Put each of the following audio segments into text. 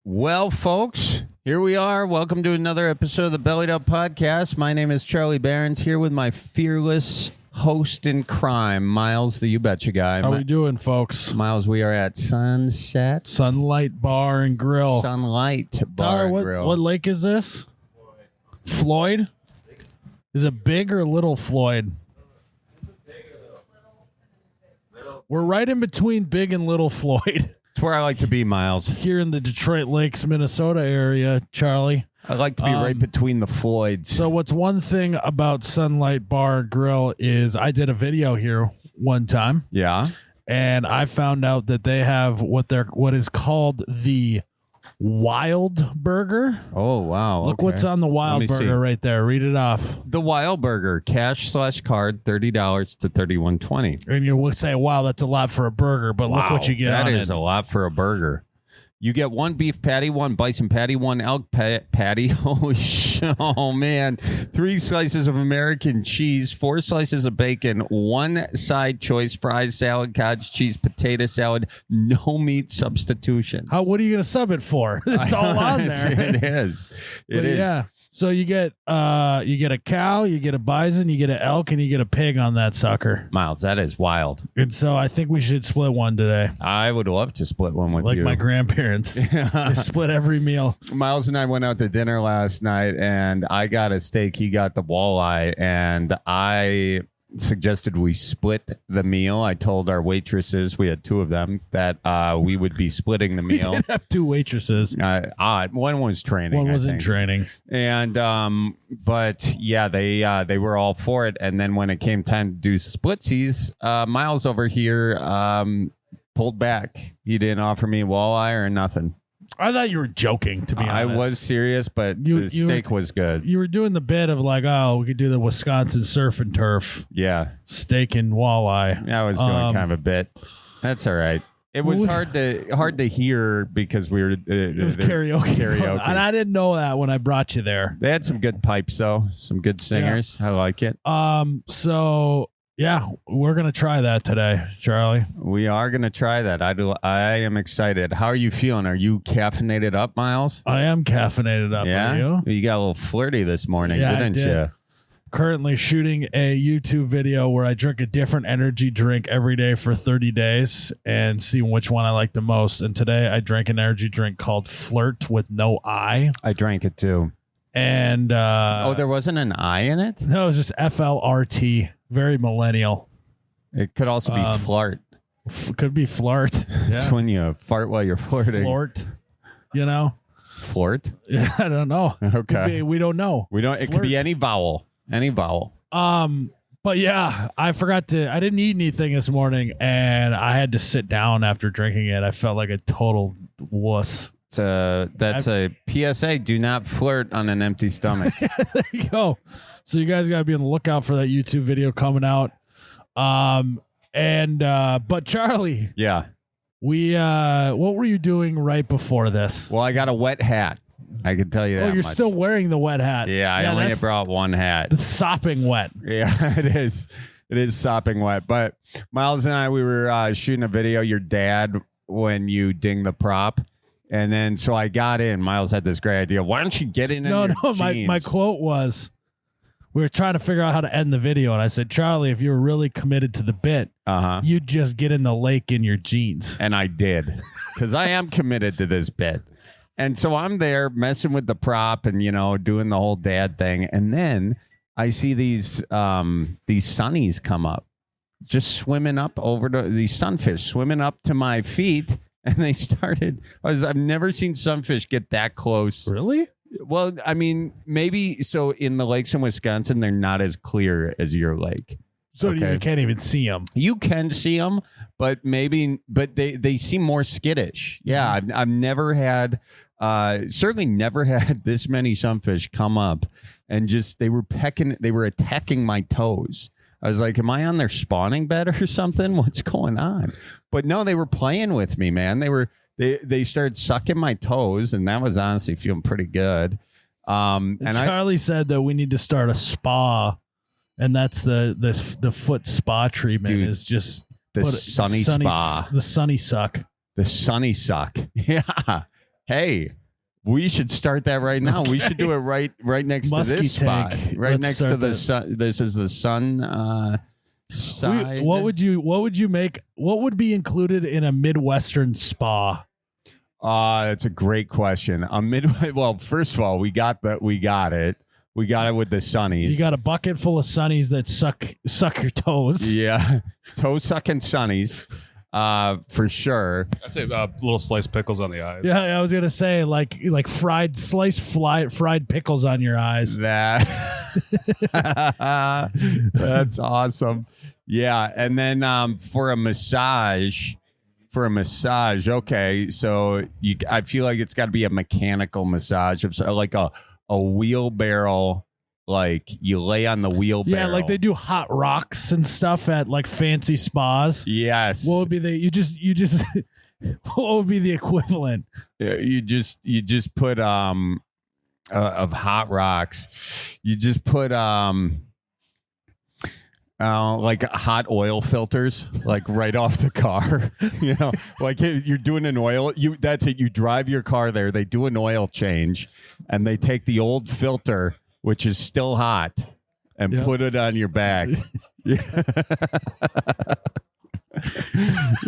Well, folks, here we are. Welcome to another episode of the Bellied Up Podcast. My name is Charlie Barons, here with my fearless host in crime, Miles, the You Betcha guy. How we doing, folks? Miles, we are at Sunlite Bar and Grill. Sunlight Bar and Grill. What lake is this? Floyd? Is it Big or Little Floyd? We're right in between Big and Little Floyd. It's where I like to be, Miles. Here in the Detroit Lakes, Minnesota area, Charlie. I like to be right between the Floyds. So what's one thing about Sunlite Bar and Grill is I did a video here one time. Yeah. And I found out that they have what is called the Wild Burger. Oh, wow. Look what's on the Wild Burger right there. Read it off. The Wild Burger, cash/card, $30 to $31.20. And you will say, wow, that's a lot for a burger, but look what you get on it. That is a lot for a burger. You get one beef patty, one bison patty, one elk patty. Holy shit. Oh, man. 3 slices of American cheese, 4 slices of bacon, 1 side choice, fries, salad, cottage cheese, potato salad, no meat substitution. What are you going to sub it for? It's all on there. It is. It is. Yeah. So you get a cow, you get a bison, you get an elk, and you get a pig on that sucker. Miles, that is wild. And so I think we should split one today. I would love to split one with you. Like my grandparents. They split every meal. Miles and I went out to dinner last night, and I got a steak. He got the walleye, and I suggested we split the meal. I told our waitresses, we had 2 of them, that we would be splitting the meal. We did have 2 waitresses. One was training. One was in training. And but yeah, they were all for it. And then when it came time to do splitsies, Miles over here pulled back. He didn't offer me walleye or nothing. I thought you were joking, to be honest. I was serious, but the steak was good. You were doing the bit of like, oh, we could do the Wisconsin surf and turf. Yeah. Steak and walleye. I was doing kind of a bit. That's all right. It was hard to hear because we were... it was karaoke. And I didn't know that when I brought you there. They had some good pipes, though. Some good singers. Yeah. I like it. So... yeah, we're going to try that today, Charlie. We are going to try that. I am excited. How are you feeling? Are you caffeinated up, Miles? I am caffeinated up. Yeah? Are you? You got a little flirty this morning, didn't you? Currently shooting a YouTube video where I drink a different energy drink every day for 30 days and see which one I like the most. And today I drank an energy drink called Flirt with no I. I drank it too. And there wasn't an I in it? No, it was just FLRT. Very millennial. It could also be flirt. Could be flirt. It's when you fart while you're flirting. Flirt. You know? Flirt? Yeah, I don't know. Okay. We don't know. We don't. It Flirt. Could be any vowel. Any vowel. But yeah, I didn't eat anything this morning, and I had to sit down after drinking it. I felt like a total wuss. That's a PSA. Do not flirt on an empty stomach. There you go. So you guys got to be on the lookout for that YouTube video coming out. But Charlie. Yeah. What were you doing right before this? Well, I got a wet hat. I can tell you that. Oh, you're much. Still wearing the wet hat. Yeah, I only brought one hat. It's sopping wet. Yeah, it is. It is sopping wet. But Miles and I, we were shooting a video. Your dad, when you ding the prop. And then, so I got in. Miles had this great idea. Why don't you get in? No. My quote was, we were trying to figure out how to end the video, and I said, Charlie, if you were really committed to the bit, you'd just get in the lake in your jeans. And I did, because I am committed to this bit. And so I'm there messing with the prop and doing the whole dad thing, and then I see these sunnies come up, just swimming up over to these sunfish swimming up to my feet. And they started. I've never seen sunfish get that close. Really? Well, I mean, maybe so. In the lakes in Wisconsin, they're not as clear as your lake. So you can't even see them. You can see them, but they seem more skittish. Yeah, I've never had, certainly never had this many sunfish come up and just they were attacking my toes. I was like, am I on their spawning bed or something? What's going on? But no, they were playing with me, man. They started sucking my toes, and that was honestly feeling pretty good. And Charlie said that we need to start a spa, and that's the foot spa treatment. Dude, is just the sunny spa. The sunny suck. The sunny suck. Yeah. Hey, we should start that right now. We should do it right next Muskie to this spot. tank. Right Let's next to start the that. sun. This is the sun side. What would you make? What would be included in a Midwestern spa? That's a great question. Well, first of all, we got it. We got it with the sunnies. You got a bucket full of sunnies that suck your toes. Yeah, toe sucking sunnies, for sure. I'd say little sliced pickles on the eyes. Yeah, I was gonna say like fried pickles on your eyes. That's awesome. Yeah, and then for a massage. Okay, so I feel like it's got to be a mechanical massage of like a wheelbarrow, like you lay on the wheelbarrow. Yeah, like they do hot rocks and stuff at like fancy spas. Yes. What would be you just what would be the equivalent? You just put of hot rocks. You just put like hot oil filters, like right off the car, like you're doing an oil. That's it. You drive your car there. They do an oil change, and they take the old filter, which is still hot, and put it on your back.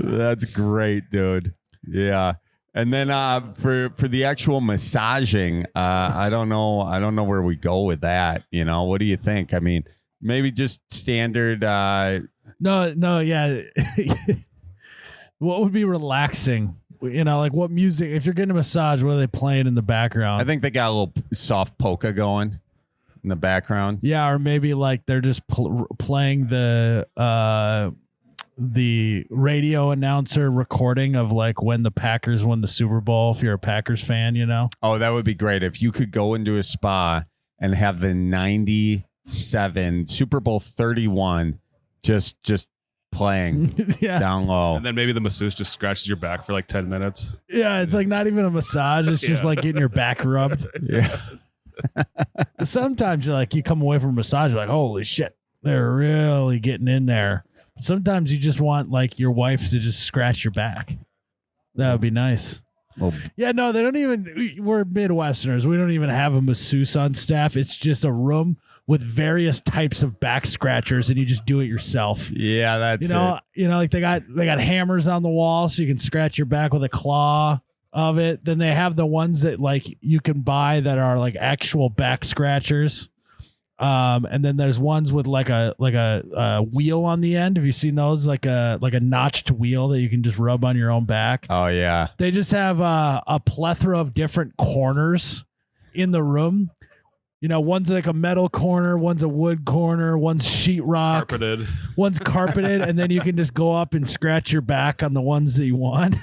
That's great, dude. Yeah. And then for the actual massaging, I don't know where we go with that. What do you think? I mean, maybe just standard. No, yeah. What would be relaxing? Like what music? If you're getting a massage, what are they playing in the background? I think they got a little soft polka going in the background. Yeah, or maybe like they're just playing the radio announcer recording of like when the Packers won the Super Bowl. If you're a Packers fan, Oh, that would be great if you could go into a spa and have the 97 Super Bowl 31 just playing down low. And then maybe the masseuse just scratches your back for like 10 minutes. Yeah, it's like not even a massage. It's just like getting your back rubbed. Yeah. Sometimes you come away from a massage, you're like, holy shit, they're really getting in there. Sometimes you just want like your wife to just scratch your back. That would be nice. Well, yeah, no, they don't even. We're Midwesterners. We don't even have a masseuse on staff. It's just a room with various types of back scratchers, and you just do it yourself. Yeah, that's it. Like they got hammers on the wall, so you can scratch your back with a claw of it. Then they have the ones that like you can buy that are like actual back scratchers. And then there's ones with like a wheel on the end. Have you seen those? Like a notched wheel that you can just rub on your own back. Oh yeah. They just have a plethora of different corners in the room. One's like a metal corner, one's a wood corner, one's sheetrock, one's carpeted, and then you can just go up and scratch your back on the ones that you want.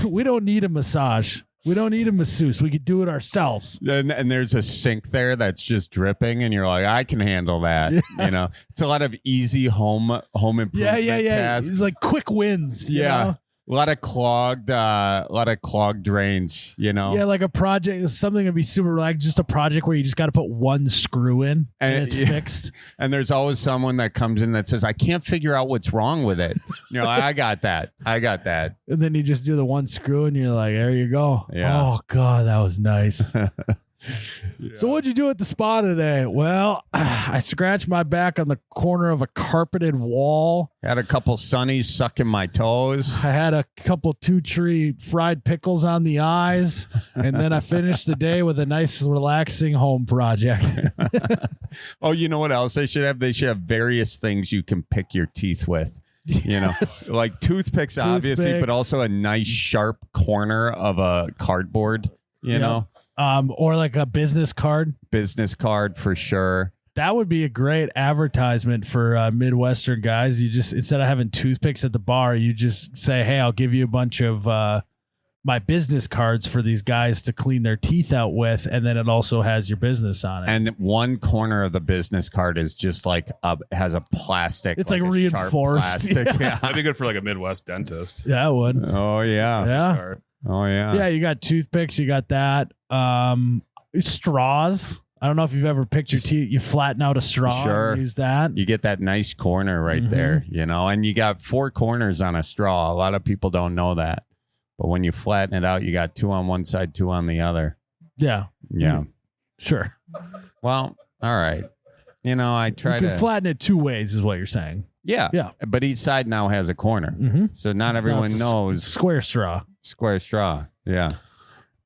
We don't need a massage. We don't need a masseuse. We could do it ourselves. And there's a sink there that's just dripping, and you're like, I can handle that. Yeah. It's a lot of easy home improvement tasks. It's like quick wins. You know? A lot of clogged drains. Yeah, like a project, something that'd be super like just a project where you just got to put one screw in and it's fixed. And there's always someone that comes in that says, I can't figure out what's wrong with it. I got that. And then you just do the one screw and you're like, there you go. Yeah. Oh God, that was nice. So what'd you do at the spa today? Well, I scratched my back on the corner of a carpeted wall. Had a couple sunnies sucking my toes. I had a couple 2-tree fried pickles on the eyes. And then I finished the day with a nice relaxing home project. Oh, you know what else they should have? They should have various things you can pick your teeth with. Yes. Like toothpicks, obviously, but also a nice sharp corner of a cardboard, you know? Or like a business card. Business card for sure. That would be a great advertisement for Midwestern guys. You just, instead of having toothpicks at the bar, you just say, hey, I'll give you a bunch of my business cards for these guys to clean their teeth out with. And then it also has your business on it. And one corner of the business card is just like, has a plastic. It's like reinforced. Yeah. That'd be good for like a Midwest dentist. Yeah, it would. Oh, yeah. Yeah. Oh, yeah. Yeah, you got toothpicks. You got that. Straws. I don't know if you've ever picked your teeth. You flatten out a straw. Sure. And use that. You get that nice corner right there, and you got 4 corners on a straw. A lot of people don't know that. But when you flatten it out, you got 2 on one side, 2 on the other. Yeah. Yeah. Sure. Well, all right. I try You can to flatten it 2 ways, is what you're saying. Yeah. Yeah. But each side now has a corner. Mm-hmm. So not everyone knows Square straw. square straw. Yeah.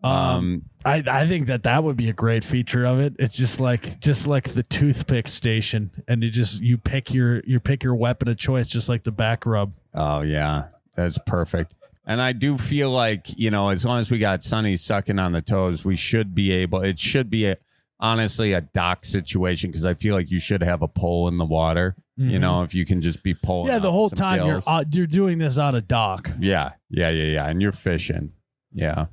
I think that would be a great feature of it. It's just like the toothpick station, and you pick your weapon of choice, just like the back rub. Oh yeah, that's perfect. And I do feel like as long as we got Sonny sucking on the toes, we should be able. It should be honestly a dock situation because I feel like you should have a pole in the water. Mm-hmm. If you can just be pulling. Yeah, the up whole some time gills. you're doing this on a dock. Yeah, and you're fishing. Yeah.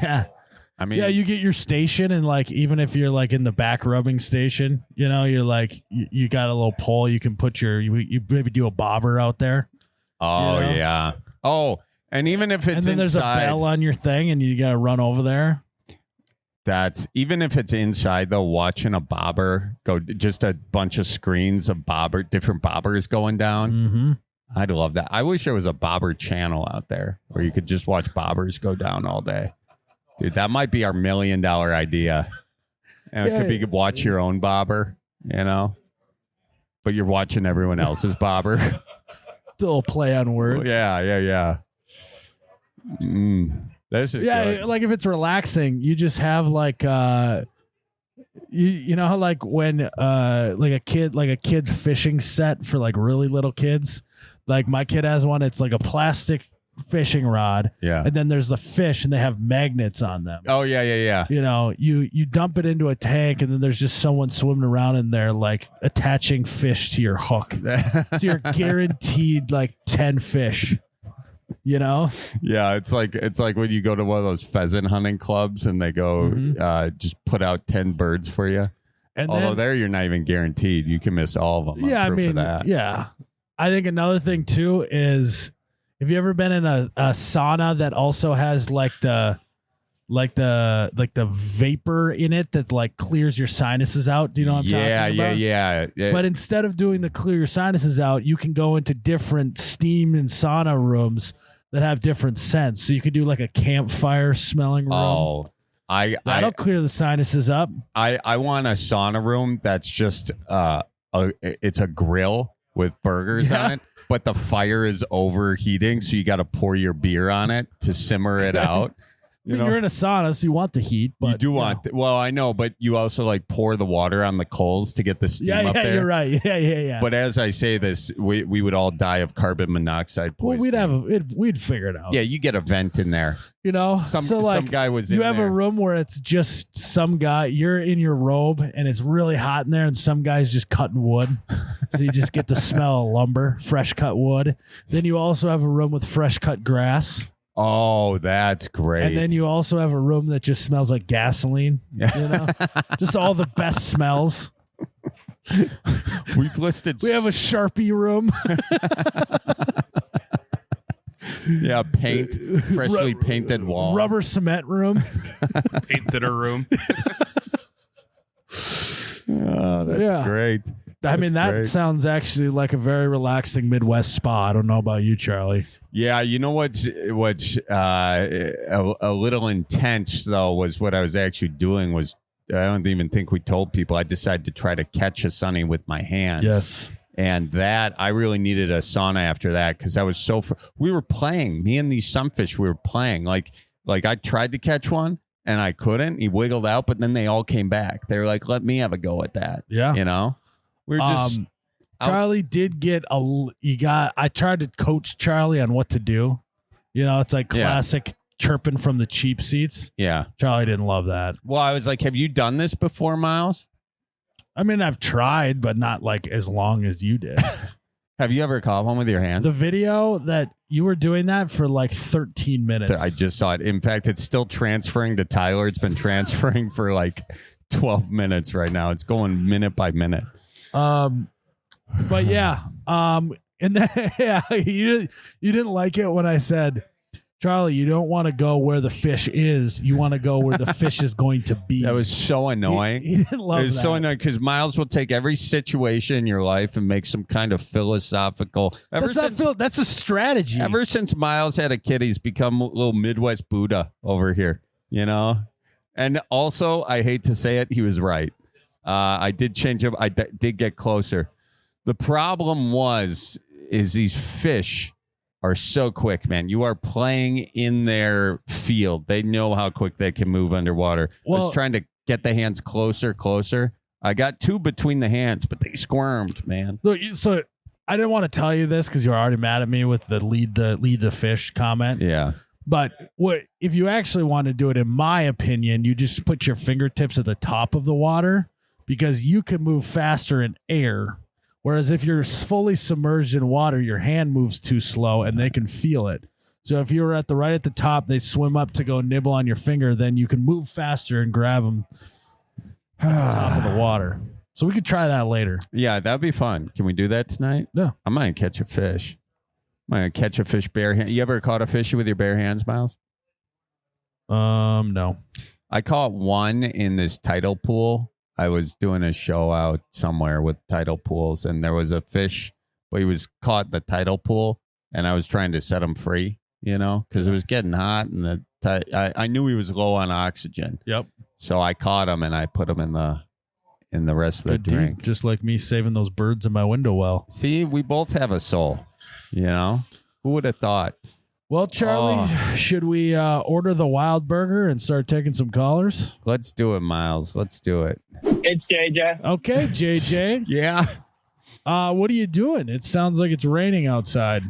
Yeah. I mean, yeah, you get your station, and like even if you're like in the back rubbing station, you're like you got a little pole. You can put you maybe do a bobber out there. Oh yeah. Oh, and even if it's and then there's inside, a bell on your thing, and you got to run over there. That's even if it's inside though. Watching a bobber go, just a bunch of screens of different bobbers going down. Mm-hmm. I'd love that. I wish there was a bobber channel out there where you could just watch bobbers go down all day. Dude, that might be our $1 million idea. And it could be watch your own bobber, but you're watching everyone else's bobber. It's a little play on words. Yeah. This is good. Like if it's relaxing, you just have like you know how like when like a kid's fishing set for like really little kids. Like my kid has one. It's like a plastic fishing rod. Yeah. And then there's the fish, and they have magnets on them. Oh yeah. You dump it into a tank, and then there's just someone swimming around in there, like attaching fish to your hook. So you're guaranteed like 10 fish. Yeah, it's like when you go to one of those pheasant hunting clubs and they go just put out 10 birds for you. And although there you're not even guaranteed, you can miss all of them. Yeah, yeah. I think another thing too is, have you ever been in a sauna that also has like the vapor in it that like clears your sinuses out? Do you know what I'm talking about? Yeah. But instead of doing the clear your sinuses out, you can go into different steam and sauna rooms that have different scents. So you could do like a campfire smelling room. Oh, that'll clear the sinuses up. I want a sauna room that's just it's a grill with burgers on it, but the fire is overheating, so you got to pour your beer on it to simmer it out. You're in a sauna, so you want the heat. But, you do want. Well, I know, but you also like pour the water on the coals to get the steam up there. You're right. Yeah. But as I say this, we would all die of carbon monoxide poisoning. Well, we'd figure it out. Yeah, you get a vent in there. Some guy was. You in have there. a room where it's just some guy. You're in your robe, and it's really hot in there, and some guy's just cutting wood. So you just get the smell of lumber, fresh cut wood. Then you also have a room with fresh cut grass. Oh, that's great. And then you also have a room that just smells like gasoline. Just all the best smells. We've listed. We have a Sharpie room. Yeah, freshly painted wall. Rubber cement room. Paint thinner room. Oh, that's great. I mean, that sounds actually like a very relaxing Midwest spa. I don't know about you, Charlie. Yeah, you know what's a little intense though was what I was actually doing was, I don't even think we told people, I decided to try to catch a sunny with my hands. Yes. And that I really needed a sauna after that because I was we were playing, me and these sunfish, we were playing like I tried to catch one and I couldn't. He wiggled out, but then they all came back. They were like, let me have a go at that. Yeah. We were just Charlie did get I tried to coach Charlie on what to do. It's like classic chirping from the cheap seats. Yeah. Charlie didn't love that. Well, I was like, have you done this before, Miles? I mean, I've tried, but not like as long as you did. Have you ever caught one with your hands? The video that you were doing that for like 13 minutes. I just saw it. In fact, it's still transferring to Tyler. It's been transferring for like 12 minutes right now. It's going minute by minute. But yeah, and then you didn't like it when I said Charlie, you don't want to go where the fish is. You want to go where the fish is going to be. That was so annoying. He didn't love It was that. so annoying because Miles will take every situation in your life and make some kind of philosophical. That's a strategy. Ever since Miles had a kid, he's become a little Midwest Buddha over here, you know? And also, I hate to say it, he was right. I did change up. I did get closer. The problem is these fish are so quick, man. You are playing in their field. They know how quick they can move underwater. I was trying to get the hands closer. I got two between the hands, but they squirmed, man. Look, so I didn't want to tell you this because you're already mad at me with the lead the fish comment. Yeah. But if you actually want to do it, in my opinion, you just put your fingertips at the top of the water because you can move faster in air. Whereas if you're fully submerged in water, your hand moves too slow and they can feel it. So if you were right at the top, they swim up to go nibble on your finger, then you can move faster and grab them at the top of the water. So we could try that later. Yeah, that'd be fun. Can we do that tonight? Yeah. I'm going to catch a fish. I'm going to catch a fish bare hand. You ever caught a fish with your bare hands, Miles? No. I caught one in this tidal pool. I was doing a show out somewhere with tidal pools, and there was a fish, but he was caught in the tidal pool, and I was trying to set him free, you know, because it was getting hot, and I knew he was low on oxygen. Yep. So I caught him, and I put him in the rest of the Good drink. deed. Just like me saving those birds in my window well. See, we both have a soul, you know? Who would have thought? Well, Charlie, should we order the wild burger and start taking some callers? Let's do it, Miles. Let's do it. It's JJ. Okay, JJ. Yeah. What are you doing? It sounds like it's raining outside.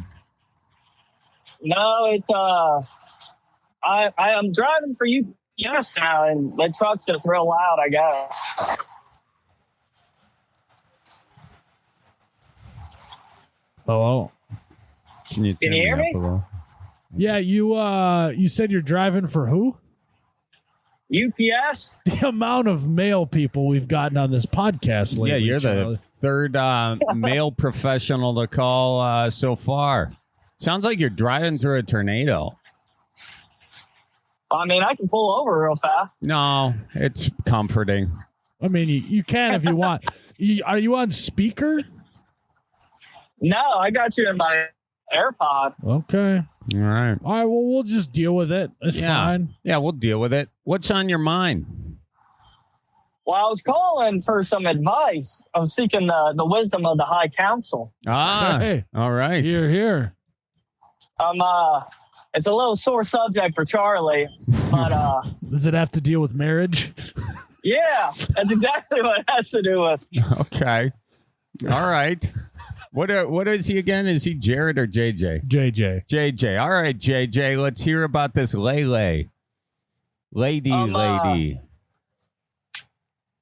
No, it's I am driving for UPS now, and the truck's just real loud, I guess. Hello. Can you hear me? up a little? Yeah, you said you're driving for who? UPS? The amount of mail people we've gotten on this podcast lately. Yeah, you're Charlie. the third male professional to call so far. Sounds like you're driving through a tornado. I mean, I can pull over real fast. No, it's comforting. I mean, you can if you want. Are you on speaker? No, I got you in my AirPod. Okay. All right. All right, well, we'll just deal with it. It's fine. Yeah, we'll deal with it. What's on your mind? Well, I was calling for some advice. I'm seeking the wisdom of the High Council. Hey. All right. Here. It's a little sore subject for Charlie, but Does it have to deal with marriage? yeah, that's exactly what it has to do with. Okay. All right. What is he again? Is he Jared or JJ? JJ. JJ. All right, JJ. Let's hear about this lady. Lady.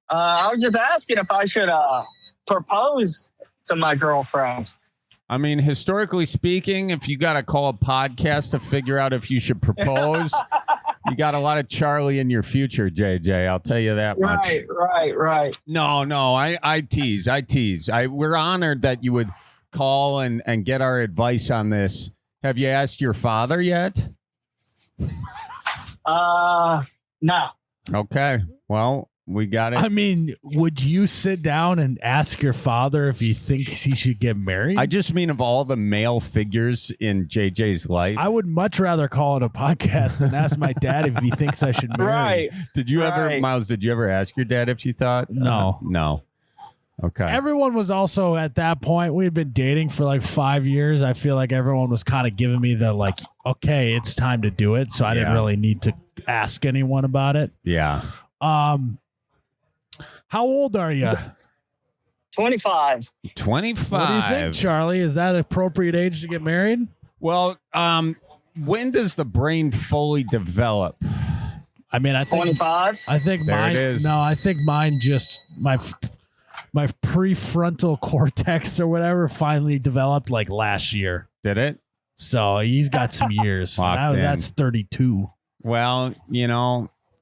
I was just asking if I should propose to my girlfriend. I mean, historically speaking, if you got to call a podcast to figure out if you should propose, you got a lot of Charlie in your future, JJ. I'll tell you that much. Right. No. I tease. We're honored that you would call and get our advice on this. Have you asked your father yet? No. Okay. Well, we got it. I mean, would you sit down and ask your father if he thinks he should get married? I just mean of all the male figures in JJ's life. I would much rather call it a podcast than ask my dad if he thinks I should marry. Right. Did you ever, Right. Miles, did you ever ask your dad if you thought? No. No. Okay. Everyone was also at that point, we had been dating for like 5 years. I feel like everyone was kind of giving me the like, okay, it's time to do it. So I didn't really need to ask anyone about it. Yeah. How old are you? 25. 25. What do you think, Charlie? Is that appropriate age to get married? Well, when does the brain fully develop? I mean, I think 25. I think There mine. it is. No, I think mine just my prefrontal cortex or whatever finally developed like last year. Did it? So he's got some years. Locked in. That's 32. Well,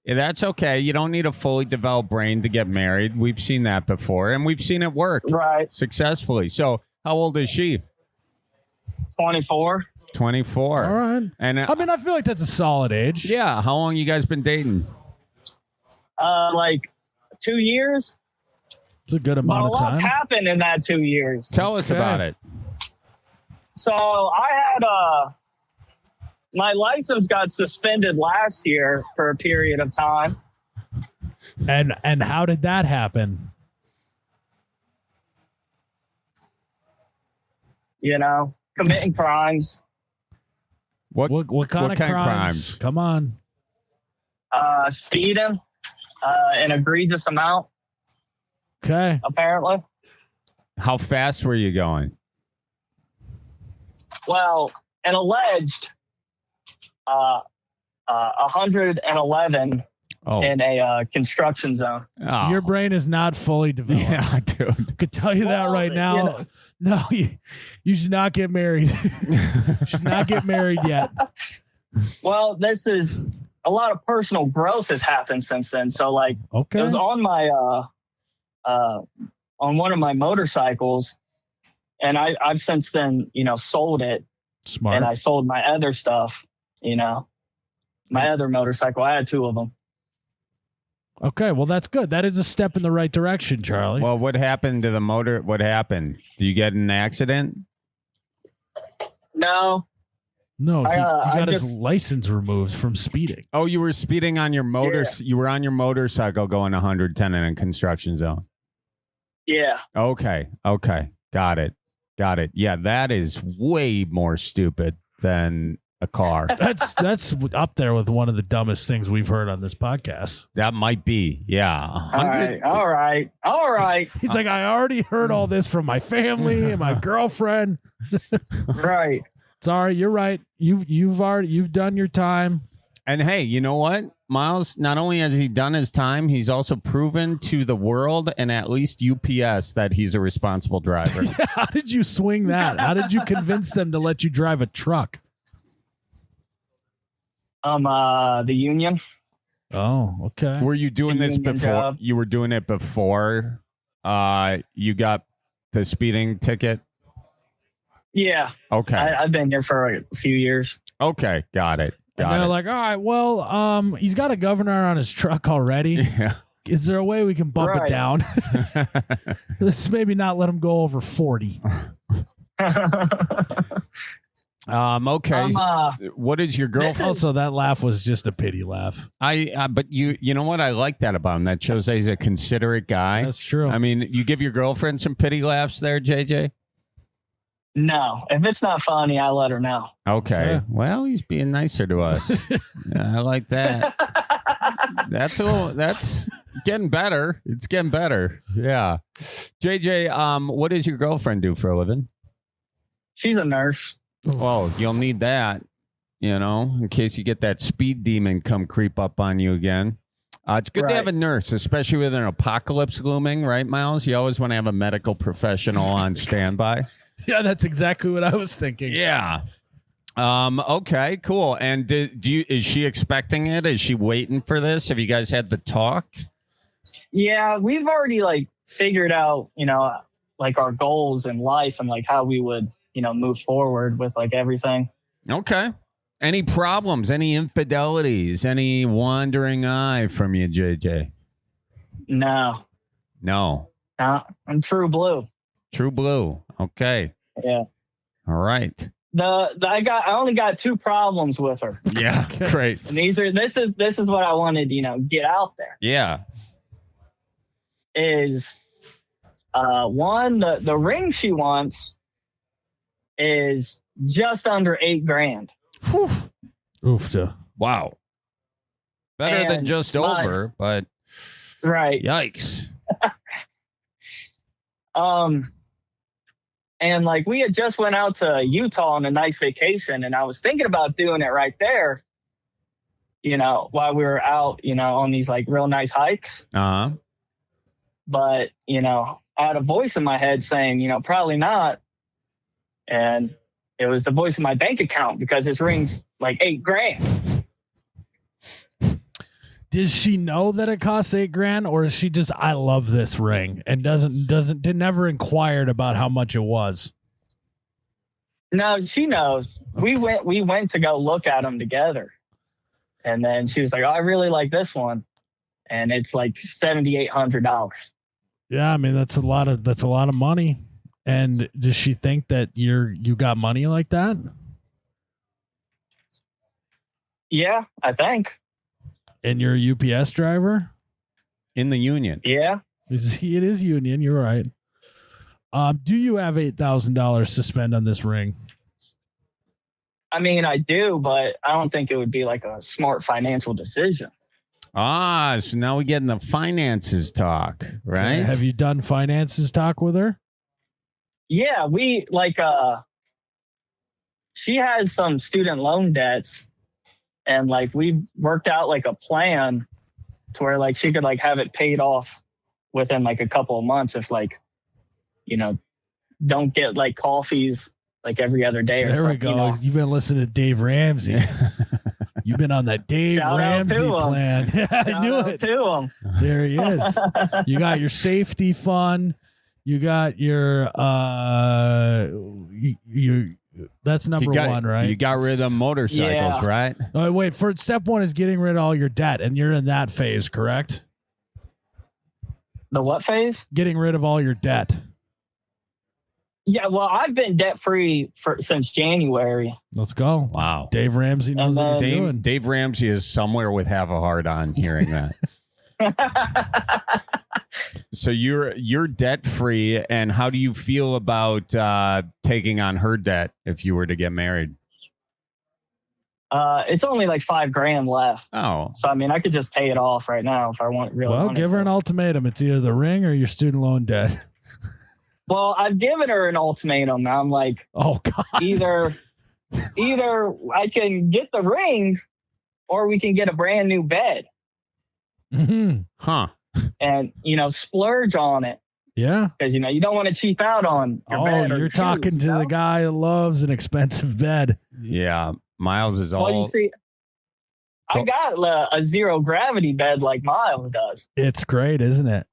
that's okay. You don't need a fully developed brain to get married. We've seen that before, and we've seen it work Right. successfully. So how old is she? 24. 24. All right. And I mean, I feel like that's a solid age. yeah, how long you guys been dating? Like 2 years. It's a good But a amount of lot's time. happened in that 2 years. Tell us Okay. about it. So I had my license got suspended last year for a period of time. And how did that happen? You know, committing crimes, What kind of kind of crimes? crimes? Come on. speeding, an egregious amount, Okay. apparently. How fast were you going? Well, an alleged 111 Oh, in a construction zone. oh. Your brain is not fully developed. Yeah, dude. I could tell you that Well, right now. you know. No, you should not get married. You should not get married yet. Well, this is a lot of personal growth has happened since then. So, like, Okay. it was on my on one of my motorcycles, and I've since then, you know, sold it, Smart. and I sold my other stuff. You know, my other motorcycle. I had 2 of them. Okay, well that's good. That is a step in the right direction, Charlie. Well, what happened to the motor? What happened? Did you get in an accident? No, no, he I got his just- license removed from speeding. Oh, you were speeding on your motor. Yeah. You were on your motorcycle going 110 in a construction zone. yeah, Okay. Got it. Yeah, that is way more stupid than a car. That's up there with one of the dumbest things we've heard on this podcast. That might be. Yeah. all right. He's like, I already heard all this from my family and my girlfriend. Right. Sorry, you're right. You've done your time. And hey, you know what? Miles, not only has he done his time, he's also proven to the world and at least UPS that he's a responsible driver. How did you swing that? How did you convince them to let you drive a truck? The union. Oh, okay. Were you doing this Union before? job. You were doing it before you got the speeding ticket? Yeah, Okay. I've been here for a few years. Okay. Got it. And Got they're it. like, all right, well, he's got a governor on his truck already. Yeah. Is there a way we can bump it Right. down? Let's maybe not let him go over 40. Okay. What is your girlfriend? Also, that laugh was just a pity laugh. But you know what? I like that about him. That shows that he's a considerate guy. That's true. I mean, you give your girlfriend some pity laughs there, JJ? No, if it's not funny, I let her know. Okay. Okay. Well, he's being nicer to us. Yeah, I like that. That's getting better. It's getting better. Yeah. JJ, what does your girlfriend do for a living? She's a nurse. Well, you'll need that, in case you get that speed demon come creep up on you again. It's good to have a nurse, especially with an apocalypse looming, right, Miles? You always want to have a medical professional on standby. Yeah, that's exactly what I was thinking. Yeah. Okay, cool. And is she expecting it? Is she waiting for this? Have you guys had the talk? Yeah, we've already figured out, our goals in life and how we would, move forward with everything. Okay. Any problems? Any infidelities? Any wandering eye from you, JJ? No, I'm true blue. True blue. Okay. Yeah. All right. I only got 2 problems with her. Yeah. Great. And this is what I wanted, get out there. Yeah. Is one, the ring she wants is just under $8,000. Oofta. Wow. Better than And just over, but Right. yikes. And we had just went out to Utah on a nice vacation, and I was thinking about doing it right there, while we were out, on these real nice hikes. Uh-huh. But, I had a voice in my head saying, probably not. And it was the voice of my bank account because this ring's $8,000. Does she know that it costs $8,000, or is she just I love this ring and never inquired about how much it was? No, she knows. we went to go look at them together. And then she was like, "Oh, I really like this one." And it's like $7,800. Yeah, I mean that's a lot of money. And does she think that you got money like that? Yeah, I think. And you're a UPS driver? In the union. Yeah. It is union. You're right. Do you have $8,000 to spend on this ring? I mean, I do, but I don't think it would be like a smart financial decision. So now we get in the finances talk, right? Have you done finances talk with her? Yeah, we like she has some student loan debts, and like we worked out like a plan to where like she could like have it paid off within like a couple of months if like, you know, don't get like coffees like every other day or there something. We go. You know? You've been listening to Dave Ramsey. You've been on that Dave Shout Ramsey plan. Yeah, I knew it. To him. There he is. You got your safety fund. You got your that's number one, right? You got rid of motorcycles, right? Oh, wait, for step one is getting rid of all your debt, and you're in that phase, correct? The what phase? Getting rid of all your debt. Yeah, well, I've been debt free since January. Let's go. Wow. Dave Ramsey knows what he's doing. Dave Ramsey is somewhere with half a heart on hearing that. So you're debt free, and how do you feel about taking on her debt if you were to get married? It's only like $5,000 left. Oh, so I mean, I could just pay it off right now if I want. Really, well, give her an ultimatum. It's either the ring or your student loan debt. Well, I've given her an ultimatum. I'm like, oh God, either I can get the ring, or we can get a brand new bed. Mm-hmm. Huh. And, you know, splurge on it. Yeah. Because, you know, you don't want to cheap out on your bed. Oh, you're talking to the guy that loves an expensive bed. Yeah. Miles is all. Well, you see, I got a zero gravity bed like Miles does. It's great, isn't it?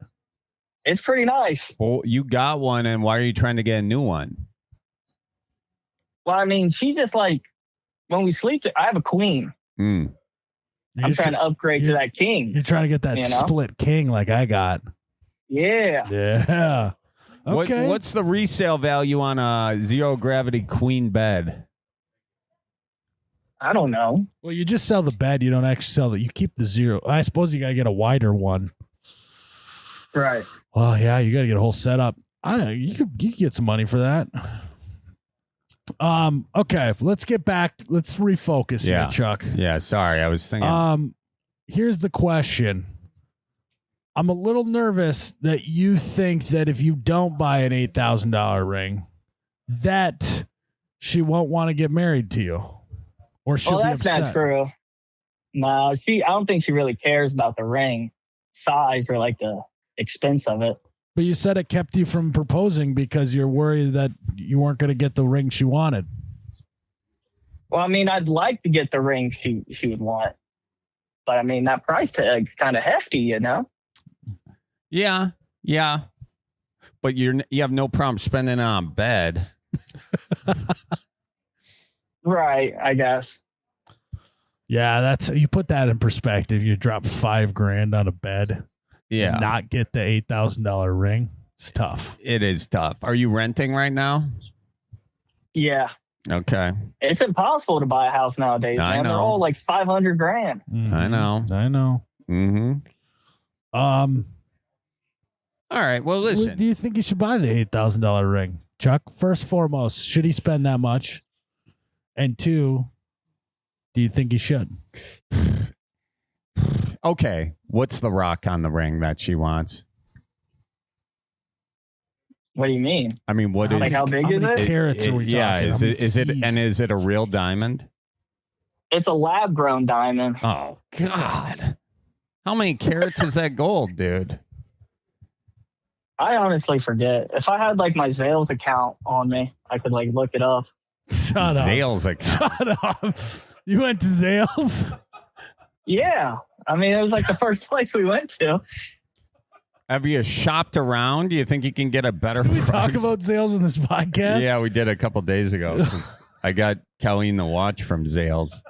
It's pretty nice. Well, you got one, and why are you trying to get a new one? Well, I mean, she just like, when we sleep, I have a queen. Mm. I'm trying to upgrade to that king. You're trying to get that split king like I got. Yeah. Yeah. Okay. What's the resale value on a zero gravity queen bed? I don't know. Well, you just sell the bed. You don't actually sell it. You keep the zero. I suppose you got to get a wider one. Right. Well, yeah, you got to get a whole setup. I don't know. You could get some money for that. Okay, let's get back. Let's refocus here, Chuck. Yeah, sorry. I was thinking. Here's the question. I'm a little nervous that you think that if you don't buy an $8,000 ring, that she won't want to get married to you. Or she'll be upset. That's not true. No, I don't think she really cares about the ring size or like the expense of it. But you said it kept you from proposing because you're worried that you weren't going to get the ring she wanted. Well, I mean, I'd like to get the ring she would want. But I mean, that price tag's kind of hefty, you know? Yeah. But you have no problem spending it on bed. Right, I guess. Yeah, you put that in perspective. You drop $5,000 on a bed. Yeah. And not get the $8,000 ring. It's tough. It is tough. Are you renting right now? Yeah. Okay. It's impossible to buy a house nowadays, I man. know. They're all like $500,000. Mm-hmm. I know. Mm-hmm. All right. Well, listen. Do you think you should buy the $8,000 ring, Chuck? First foremost, should he spend that much? And two, do you think he should? Okay. What's the rock on the ring that she wants? What do you mean? I mean, what is like how big is it? Carats are we talking? Yeah, is it a real diamond? It's a lab grown diamond. Oh God. How many carats is that gold, dude? I honestly forget. If I had like my Zales account on me, I could like look it up. Shut up. Zales account. Shut up. You went to Zales? Yeah. I mean, it was like the first place we went to. Have you shopped around? Do you think you can get a better Did we price? talk about Zales in this podcast? Yeah, we did a couple days ago. I got Colleen the watch from Zales.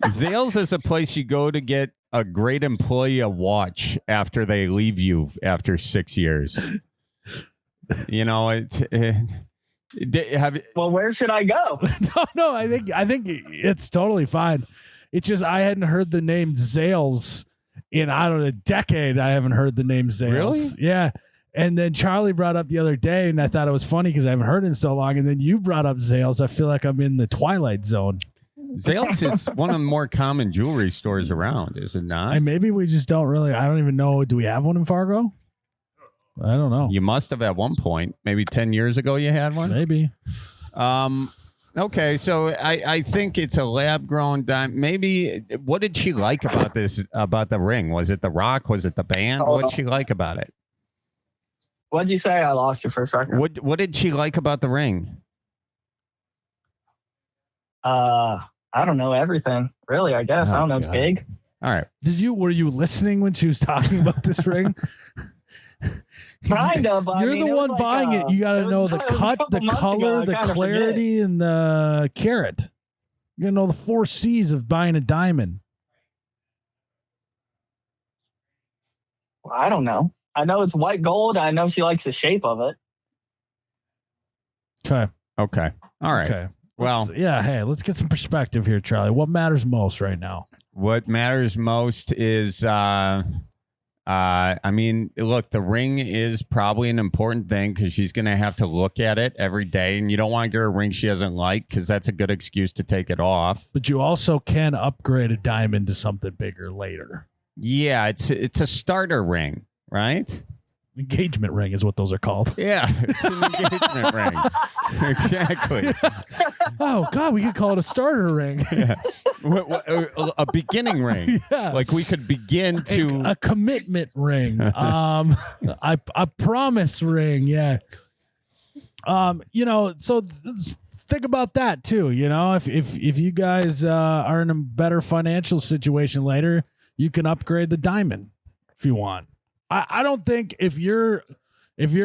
Zales is a place you go to get a great employee a watch after they leave you after 6 years. You know, Well, where should I go? No. I think it's totally fine. It's just I hadn't heard the name Zales in a decade. I haven't heard the name Zales. Really? Yeah. And then Charlie brought up the other day, and I thought it was funny because I haven't heard it in so long. And then you brought up Zales. I feel like I'm in the Twilight Zone. Zales is one of the more common jewelry stores around, is it not? And maybe we just don't really. I don't even know. Do we have one in Fargo? I don't know. You must have at one point. Maybe 10 years ago you had one? Maybe. Okay, so I think it's a lab-grown diamond. Maybe, what did she like about the ring? Was it the rock? Was it the band? What did she like about it? What'd you say? I lost you for a second. What did she like about the ring? I don't know everything. Really, I guess. I don't know. It's big. All right. Were you listening when she was talking about this ring? Kind of. You're the one buying it. You got to know the cut, the color, the clarity, and the carat. You got to know the 4 C's of buying a diamond. Well, I don't know. I know it's white gold. I know she likes the shape of it. Okay. All right. Okay. Well, hey, let's get some perspective here, Charlie. What matters most right now? What matters most is, I mean, look, the ring is probably an important thing because she's going to have to look at it every day, and you don't want to get her a ring she doesn't like because that's a good excuse to take it off. But you also can upgrade a diamond to something bigger later. Yeah, it's a starter ring, right? Engagement ring is what those are called. Yeah, it's an engagement ring. Exactly. Oh, God, we could call it a starter ring. Yeah. A beginning ring. Yeah. Like we could begin to... A commitment ring. A promise ring. Yeah. So think about that too. You know, if you guys are in a better financial situation later, you can upgrade the diamond if you want. I don't think if you're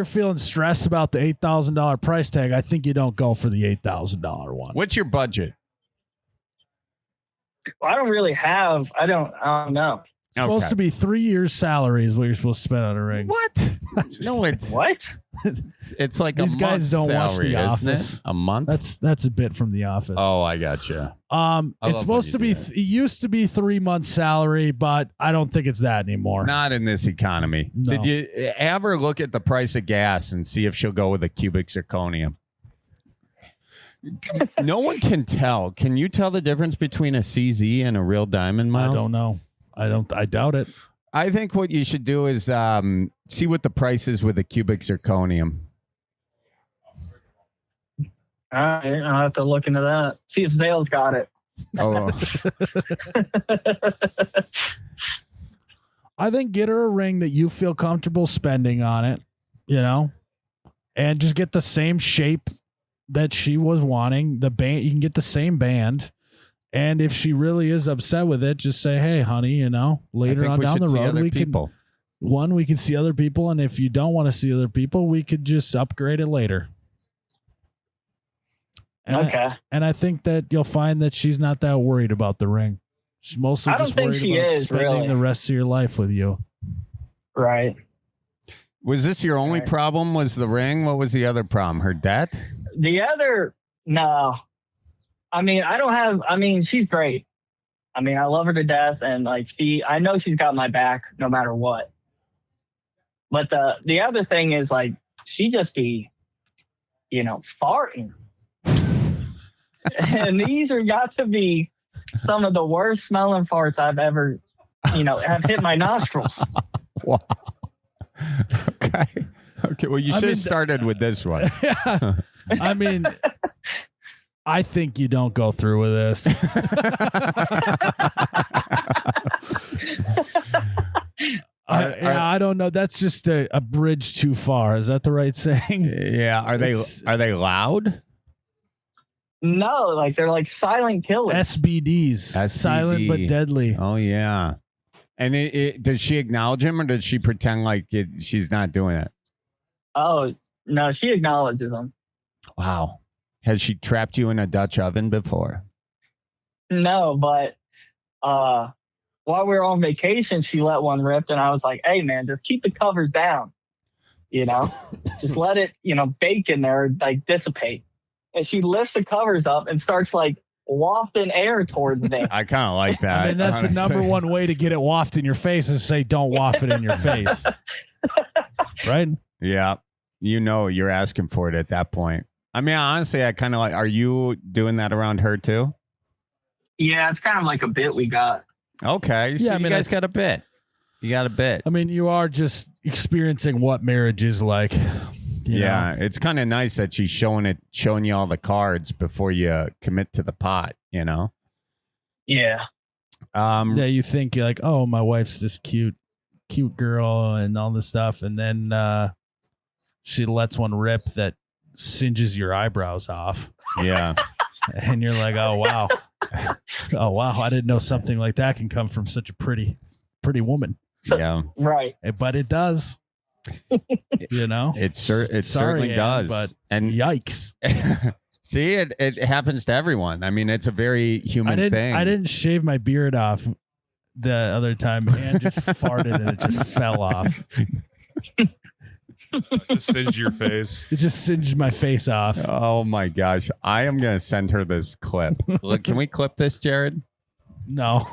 feeling stressed about the $8,000 price tag, I think you don't go for the $8,000 one. What's your budget? Well, I don't really have. I don't know. It's supposed to be 3 years' salary is what you're supposed to spend on a ring. What? No, it's what? It's like these a guys month's don't watch salary, The isn't Office. it? A month? That's a bit from The Office. Oh, I gotcha. It's supposed to be. It used to be 3 months' salary, but I don't think it's that anymore. Not in this economy. No. Did you ever look at the price of gas and see if she'll go with a cubic zirconium? No one can tell. Can you tell the difference between a CZ and a real diamond, Miles? I don't know. I doubt it. I think what you should do is see what the price is with a cubic zirconium. All right, I'll have to look into that. See if Zale's got it. Oh, I think get her a ring that you feel comfortable spending on it, and just get the same shape that she was wanting. The band, you can get the same band. And if she really is upset with it, just say, hey, honey, later on down the road, we can see other people. And if you don't want to see other people, we could just upgrade it later. And okay. I think that you'll find that she's not that worried about the ring. She's mostly I don't just think worried she about is, spending really. the rest of your life with you. Right. was this your only problem? Was the ring? What was the other problem? Her debt? No. I mean, she's great. I mean, I love her to death. And I know she's got my back no matter what. But the other thing is she just be, farting. And these are got to be some of the worst smelling farts I've ever, have hit my nostrils. Wow. Okay. Well, you should have started with this one. Yeah. I mean, I think you don't go through with this. I don't know. That's just a bridge too far. Is that the right saying? Yeah. Are they loud? No, they're silent killers. SBDs. Silent but deadly. Oh, yeah. And does she acknowledge him or does she pretend she's not doing it? Oh, no, she acknowledges them. Wow. Has she trapped you in a Dutch oven before? No, but while we were on vacation, she let one rip, and I was like, "Hey, man, just keep the covers down, just let it, bake in there, like dissipate." And she lifts the covers up and starts like wafting air towards me. I kind of like that. I mean, that's the number one way to get it wafted in your face is say, don't waft it in your face. Right? Yeah. You're asking for it at that point. I mean, honestly, I kind of like, are you doing that around her too? Yeah, it's kind of like a bit we got. Okay. So Yeah, I mean, you guys got a bit. You got a bit. I mean, you are just experiencing what marriage is like. You know? It's kind of nice that she's showing you all the cards before you commit to the pot, Yeah. Yeah, you think you're like, oh, my wife's this cute girl and all this stuff. And then she lets one rip that singes your eyebrows off. Yeah. And you're like, oh, wow. Oh, wow. I didn't know something like that can come from such a pretty woman. Yeah. Right. But it does. It certainly does. And yikes. See, it happens to everyone. I mean, it's a very human thing. I didn't shave my beard off the other time and just farted and it just fell off. Just singed your face. It just singed my face off. Oh my gosh. I am going to send her this clip. Look, can we clip this, Jared? No.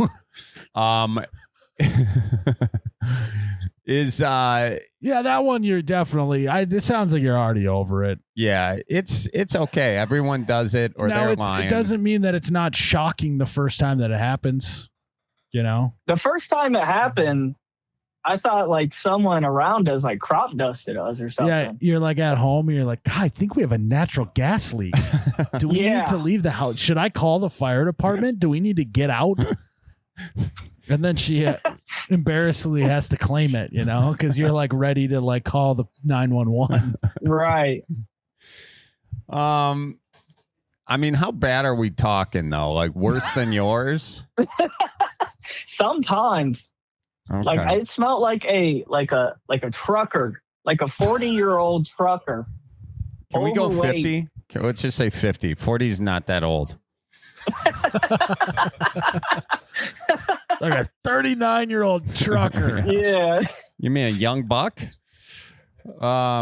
Yeah, that one you're definitely it sounds like you're already over it. Yeah, it's okay. Everyone does it or they're lying. It doesn't mean that it's not shocking the first time that it happens. The first time it happened, I thought like someone around us like crop dusted us or something. Yeah, you're like at home and you're like, God, I think we have a natural gas leak. Do we need to leave the house? Should I call the fire department? Do we need to get out? And then she embarrassingly has to claim it, because you're like ready to like call the 911. Right. I mean, how bad are we talking though? Like worse than yours? Sometimes. Okay. Like it smelled like a trucker, like a 40-year-old trucker. Can we go overweight. 50? Okay, let's just say 50. 40 is not that old. Like a 39-year-old trucker. Yeah. You mean a young buck? Oh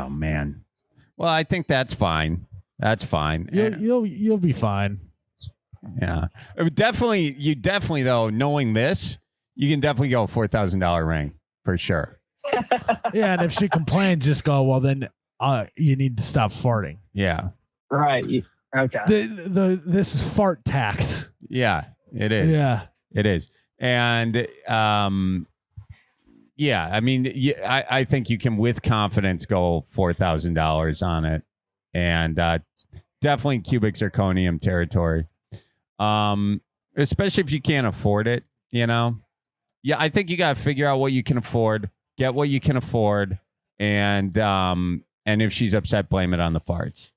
man. Well, I think that's fine. That's fine. You'll be fine. Yeah. You definitely though, knowing this, you can definitely go $4,000 ring for sure. Yeah, and if she complains, just go, well then you need to stop farting. Yeah. Right. Okay. This is fart tax. Yeah, it is. Yeah. It is. And yeah, I mean, I think you can with confidence go $4,000 on it. And definitely cubic zirconium territory. Especially if you can't afford it, Yeah, I think you got to figure out what you can afford, get what you can afford, and if she's upset, blame it on the farts.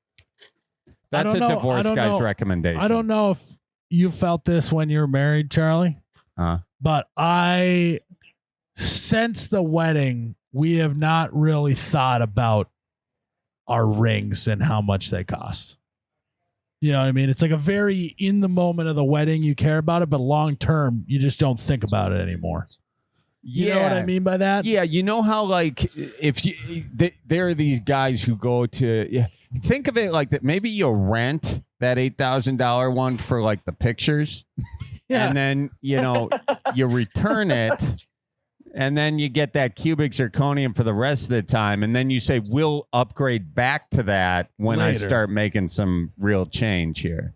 That's a divorce guy's recommendation. I don't know if you felt this when you were married, Charlie, but since the wedding, we have not really thought about our rings and how much they cost. You know what I mean? It's like a very in the moment of the wedding, you care about it, but long term, you just don't think about it anymore. You know what I mean by that? Yeah, you know how like if you there are these guys who go to think of it like that. Maybe you'll rent that $8,000 one for like the pictures, and then you return it, and then you get that cubic zirconium for the rest of the time, and then you say we'll upgrade back to that when I start making some real change here.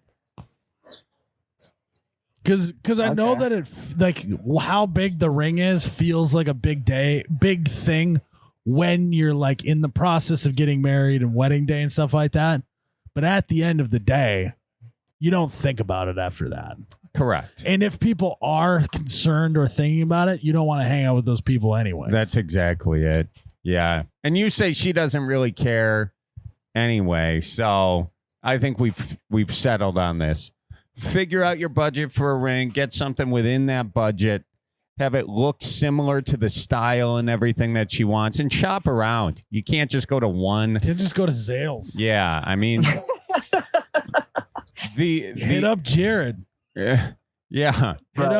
Because I know that it like how big the ring is feels like a big thing when you're like in the process of getting married and wedding day and stuff like that. But at the end of the day, you don't think about it after that. Correct. And if people are concerned or thinking about it, you don't want to hang out with those people anyway. That's exactly it. Yeah. And you say she doesn't really care anyway. So I think we've settled on this. Figure out your budget for a ring, get something within that budget, have it look similar to the style and everything that she wants, and shop around. You can't just go to one. You just go to Zales. Yeah, I mean, hit up Jared. Yeah. Hit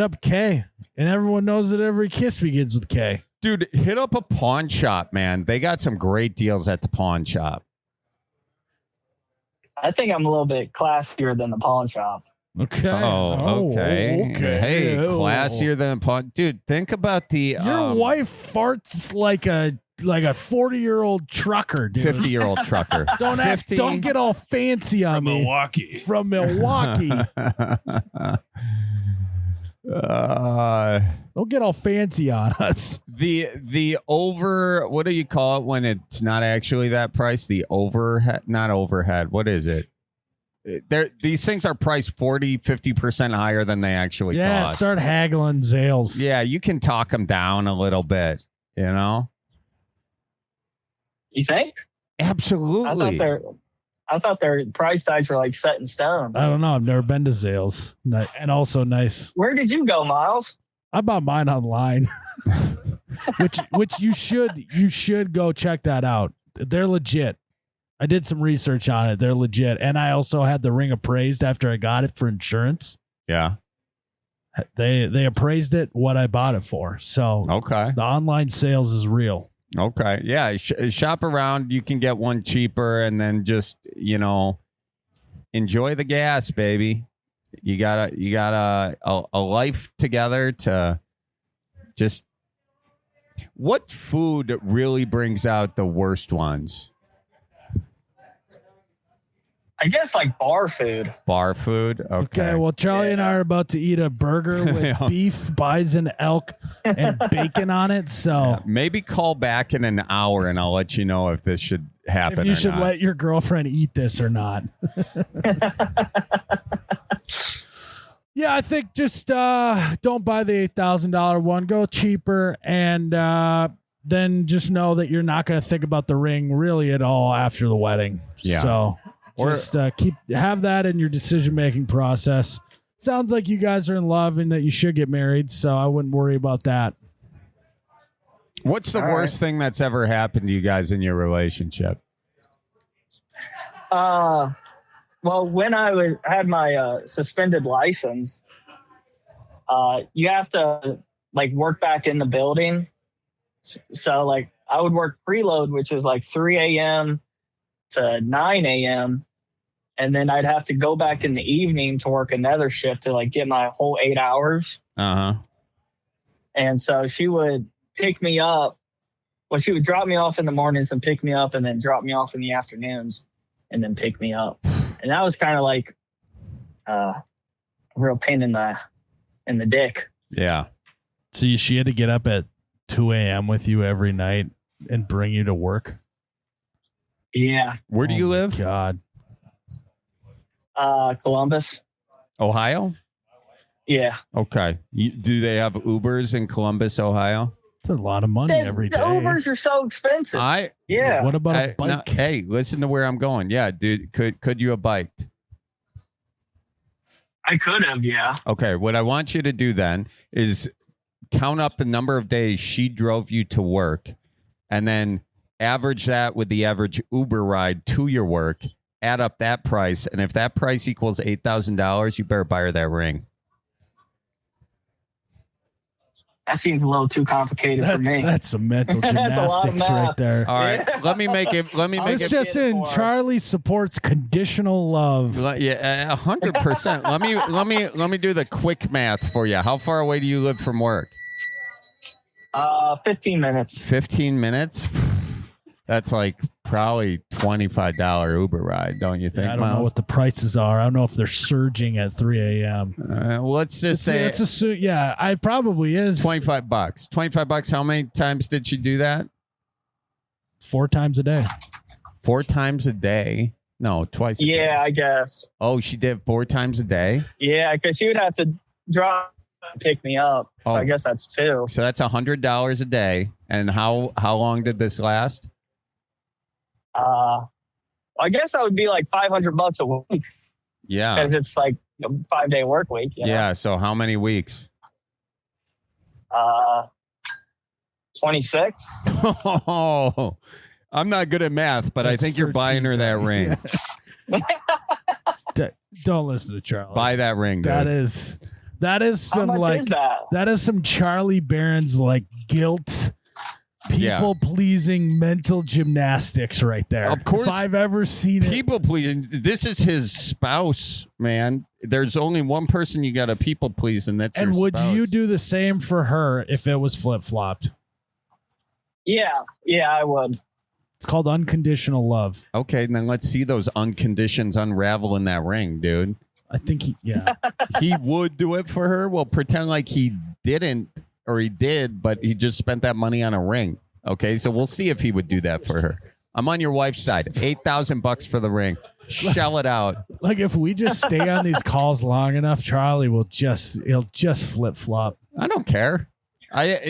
up K. And everyone knows that every kiss begins with K. Dude, hit up a pawn shop, man. They got some great deals at the pawn shop. I think I'm a little bit classier than the pawn shop. Okay. Okay. Hey, classier than a pawn. Dude, think about the your wife farts like a 40-year-old trucker, dude. 50-year-old trucker. Don't get all fancy on me. Milwaukee. From Milwaukee. Don't get all fancy on us. The over, what do you call it when it's not actually that price? The overhead, not overhead. What is it? These things are priced 40-50% higher than they actually cost. Start haggling Zales. Yeah, you can talk them down a little bit, you know? You think? Absolutely. I thought their price tags were like set in stone. I don't know. I've never been to Zales. And also nice. Where did you go, Miles? I bought mine online. which you should go check that out. They're legit. I did some research on it. They're legit. And I also had the ring appraised after I got it for insurance. Yeah. They appraised it what I bought it for. So okay, the online sales is real. Okay. Yeah. Shop around. You can get one cheaper and then just, enjoy the gas, baby. You got a life together to just. What food really brings out the worst ones? I guess like bar food. Bar food? Okay. Well, Charlie and I are about to eat a burger with beef, bison, elk, and bacon on it. So maybe call back in an hour and I'll let you know if this should happen. If you should let your girlfriend eat this or not. Yeah, I think just don't buy the $8,000 one. Go cheaper, and then just know that you're not going to think about the ring really at all after the wedding. Yeah. So just have that in your decision-making process. Sounds like you guys are in love and that you should get married, so I wouldn't worry about that. What's the worst thing that's ever happened to you guys in your relationship? Well, when I had my suspended license, you have to work back in the building. So I would work preload, which is 3 a.m. to 9 a.m. And then I'd have to go back in the evening to work another shift to get my whole 8 hours. Uh-huh. And so she would pick me up. Well, she would drop me off in the mornings and pick me up, and then drop me off in the afternoons and then pick me up. And that was kind of a real pain in the dick. Yeah. So she had to get up at 2 a.m. with you every night and bring you to work? Yeah. Where do you live? God. Columbus. Ohio? Yeah. Okay. Do they have Ubers in Columbus, Ohio? It's a lot of money every day. The Ubers are so expensive. Yeah. What about a bike? No, hey, listen to where I'm going. Yeah, dude, could you have biked? I could have, yeah. Okay, what I want you to do then is count up the number of days she drove you to work and then average that with the average Uber ride to your work, add up that price, and if that price equals $8,000, you better buy her that ring. That seems a little too complicated for me. That's some mental gymnastics right there. All right, let me make it. It's just in Charlie supports conditional love. Yeah, 100%. Let me do the quick math for you. How far away do you live from work? 15 minutes. 15 minutes? That's probably $25 Uber ride, don't you think? Yeah, I don't know what the prices are. I don't know if they're surging at 3 a.m. Let's just say let's assume. Yeah, I probably is $25. $25. How many times did she do that? 4 times a day. 4 times a day? No, twice. A day. I guess. Oh, she did 4 times a day? Yeah, because she would have to drop and pick me up. So I guess that's 2. So that's $100 a day. And how long did this last? I guess that would be $500 a week. Yeah. Because it's a 5-day work week. You know? Yeah. So how many weeks? 26. Oh, I'm not good at math, but I That's think you're buying her that 13. ring. Don't listen to Charlie. Buy that ring, dude. That is How some much like is that? that is some Charlie Barron's like guilt, Yeah. people pleasing mental gymnastics right there. Of course. if I've ever seen it. People pleasing. This is his spouse, man. There's only one person you got to people please, and that's And your would spouse. you do the same for her if it was flip flopped? Yeah, I would. It's called unconditional love. Okay, then let's see those unconditions unravel in that ring, dude. I think He would do it for her. Well, pretend like he didn't, or he did, but he just spent that money on a ring. Okay, so we'll see if he would do that for her. I'm on your wife's side. $8,000 for the ring. Shell it out. like if we just stay on these calls long enough, Charlie he'll just flip flop. I don't care.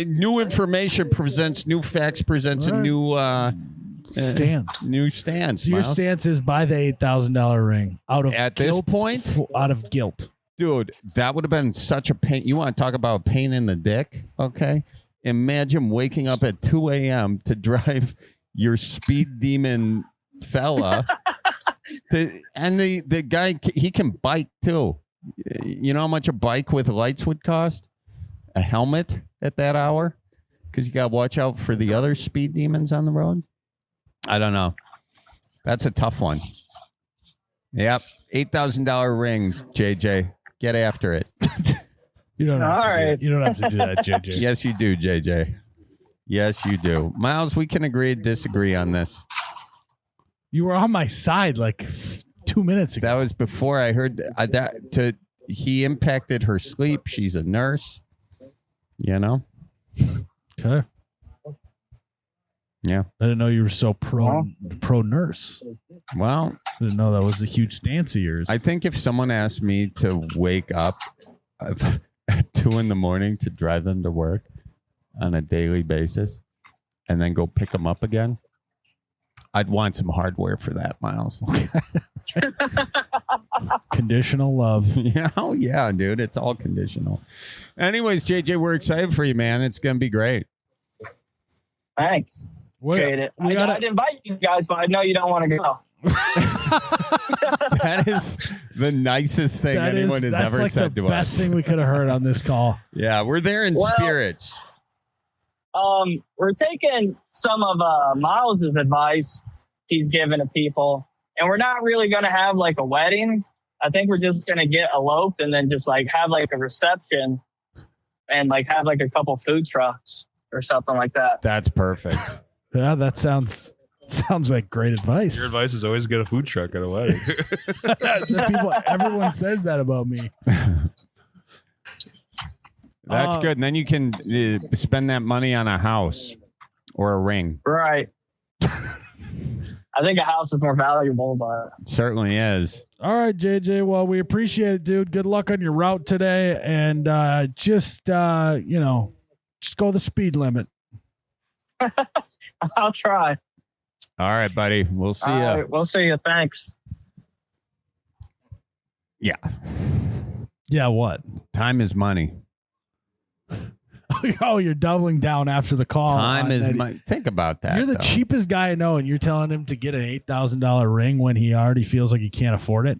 New information presents new facts, presents a All right. new Stance. New stance. So your Miles. stance is buy the $8,000 ring out of At this guilt, point? out of guilt. Dude, that would have been such a pain. You want to talk about a pain in the dick? Okay. Imagine waking up at 2 a.m. to drive your speed demon fella. And the guy, he can bike too. You know how much a bike with lights would cost? A helmet at that hour? Because you got to watch out for the other speed demons on the road. I don't know. That's a tough one. Yep. $8,000 ring, JJ. Get after it. You don't have All to right. you don't have to do that, JJ. Yes, you do, JJ. Yes, you do. Miles, we can agree to disagree on this. You were on my side like 2 minutes ago. That was before I heard he impacted her sleep. She's a nurse. You know? Okay. Yeah. I didn't know you were so pro nurse. Well, I didn't know that was a huge stance of yours. I think if someone asked me to wake up at 2 a.m. to drive them to work on a daily basis and then go pick them up again, I'd want some hardware for that, Miles. Conditional love. Yeah, oh yeah, dude. It's all conditional. Anyways, JJ, we're excited for you, man. It's gonna be great. Thanks. Appreciate it. I'd invite you guys, but I know you don't want to go. That is the nicest thing anyone has that's ever like said the to best us. thing we could have heard on this call. Yeah, we're there in spirit. We're taking some of Miles's advice he's given to people, and we're not really going to have like a wedding. I think we're just going to get eloped and then just like have like a reception and like have like a couple food trucks or something like that. That's perfect. Yeah, that sounds like great advice. Your advice is always get a food truck at a wedding. Everyone says that about me. That's good. And then you can spend that money on a house or a ring. Right. I think a house is more valuable, but It certainly is. All right, JJ. Well, we appreciate it, dude. Good luck on your route today, and just go the speed limit. I'll try. All right, buddy. We'll see All you. right, we'll see you. Thanks. Yeah. Yeah, what? Time is money. Oh, you're doubling down after the call. Time is that- money. Think about that. You're the though. cheapest guy I know, and you're telling him to get an $8,000 ring when he already feels like he can't afford it.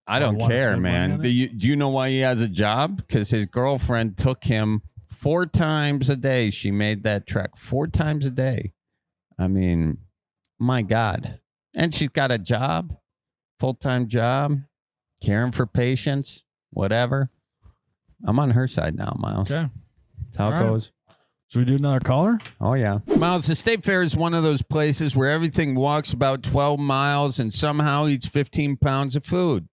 I don't wanna care, spend money man. on it? Do you know why he has a job? Because his girlfriend took him 4 times a day. She made that trek 4 times a day. I mean, my God. And she's got a job, full-time job, caring for patients, whatever. I'm on her side now, Miles. Okay. That's how All it right. goes. Should we do another caller? Oh, yeah. Miles, the State Fair is one of those places where everything walks about 12 miles and somehow eats 15 pounds of food.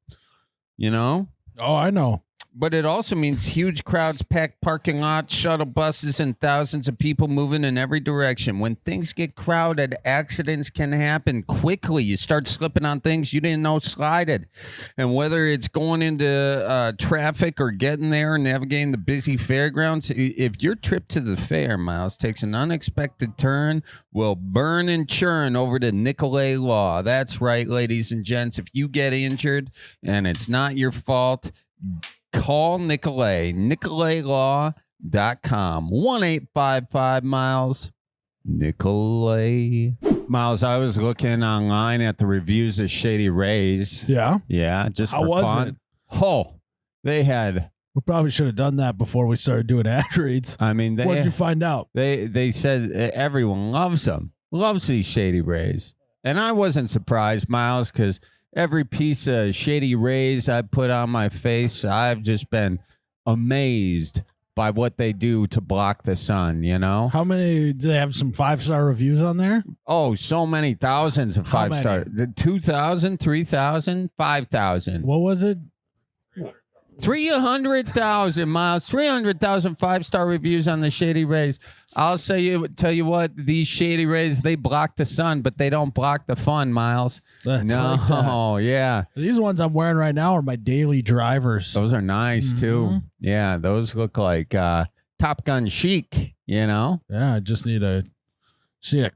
You know? Oh, I know. But it also means huge crowds, packed parking lots, shuttle buses, and thousands of people moving in every direction. When things get crowded, accidents can happen quickly. You start slipping on things you didn't know slided. And whether it's going into traffic or getting there and navigating the busy fairgrounds, if your trip to the fair, Miles, takes an unexpected turn, will burn and churn over to Nicolay Law. That's right, ladies and gents. If you get injured and it's not your fault, call Nicolay. Nicolay Law. sunlightbar.com. 1855 Miles Nicolay. Miles, I was looking online at the reviews of Shady Rays. Yeah. Yeah, just How for was fun. it? Oh, they had. We probably should have done that before we started doing ad reads. I mean, What did you find out? They said everyone loves them, loves these Shady Rays, and I wasn't surprised, Miles, because every piece of Shady Rays I put on my face, I've just been amazed by what they do to block the sun, you know? How many? Do they have some 5-star reviews on there? Oh, so many thousands of How 5-star. 2,000, 3,000, 5,000. What was it? 300,000, Miles. 300,000 5-star reviews on the Shady Rays. I'll tell you what, these Shady Rays, they block the sun, but they don't block the fun, Miles. That's No, like that. yeah. These ones I'm wearing right now are my daily drivers. Those are nice, too. Mhm. Yeah, those look like Top Gun chic, you know? Yeah, I just need a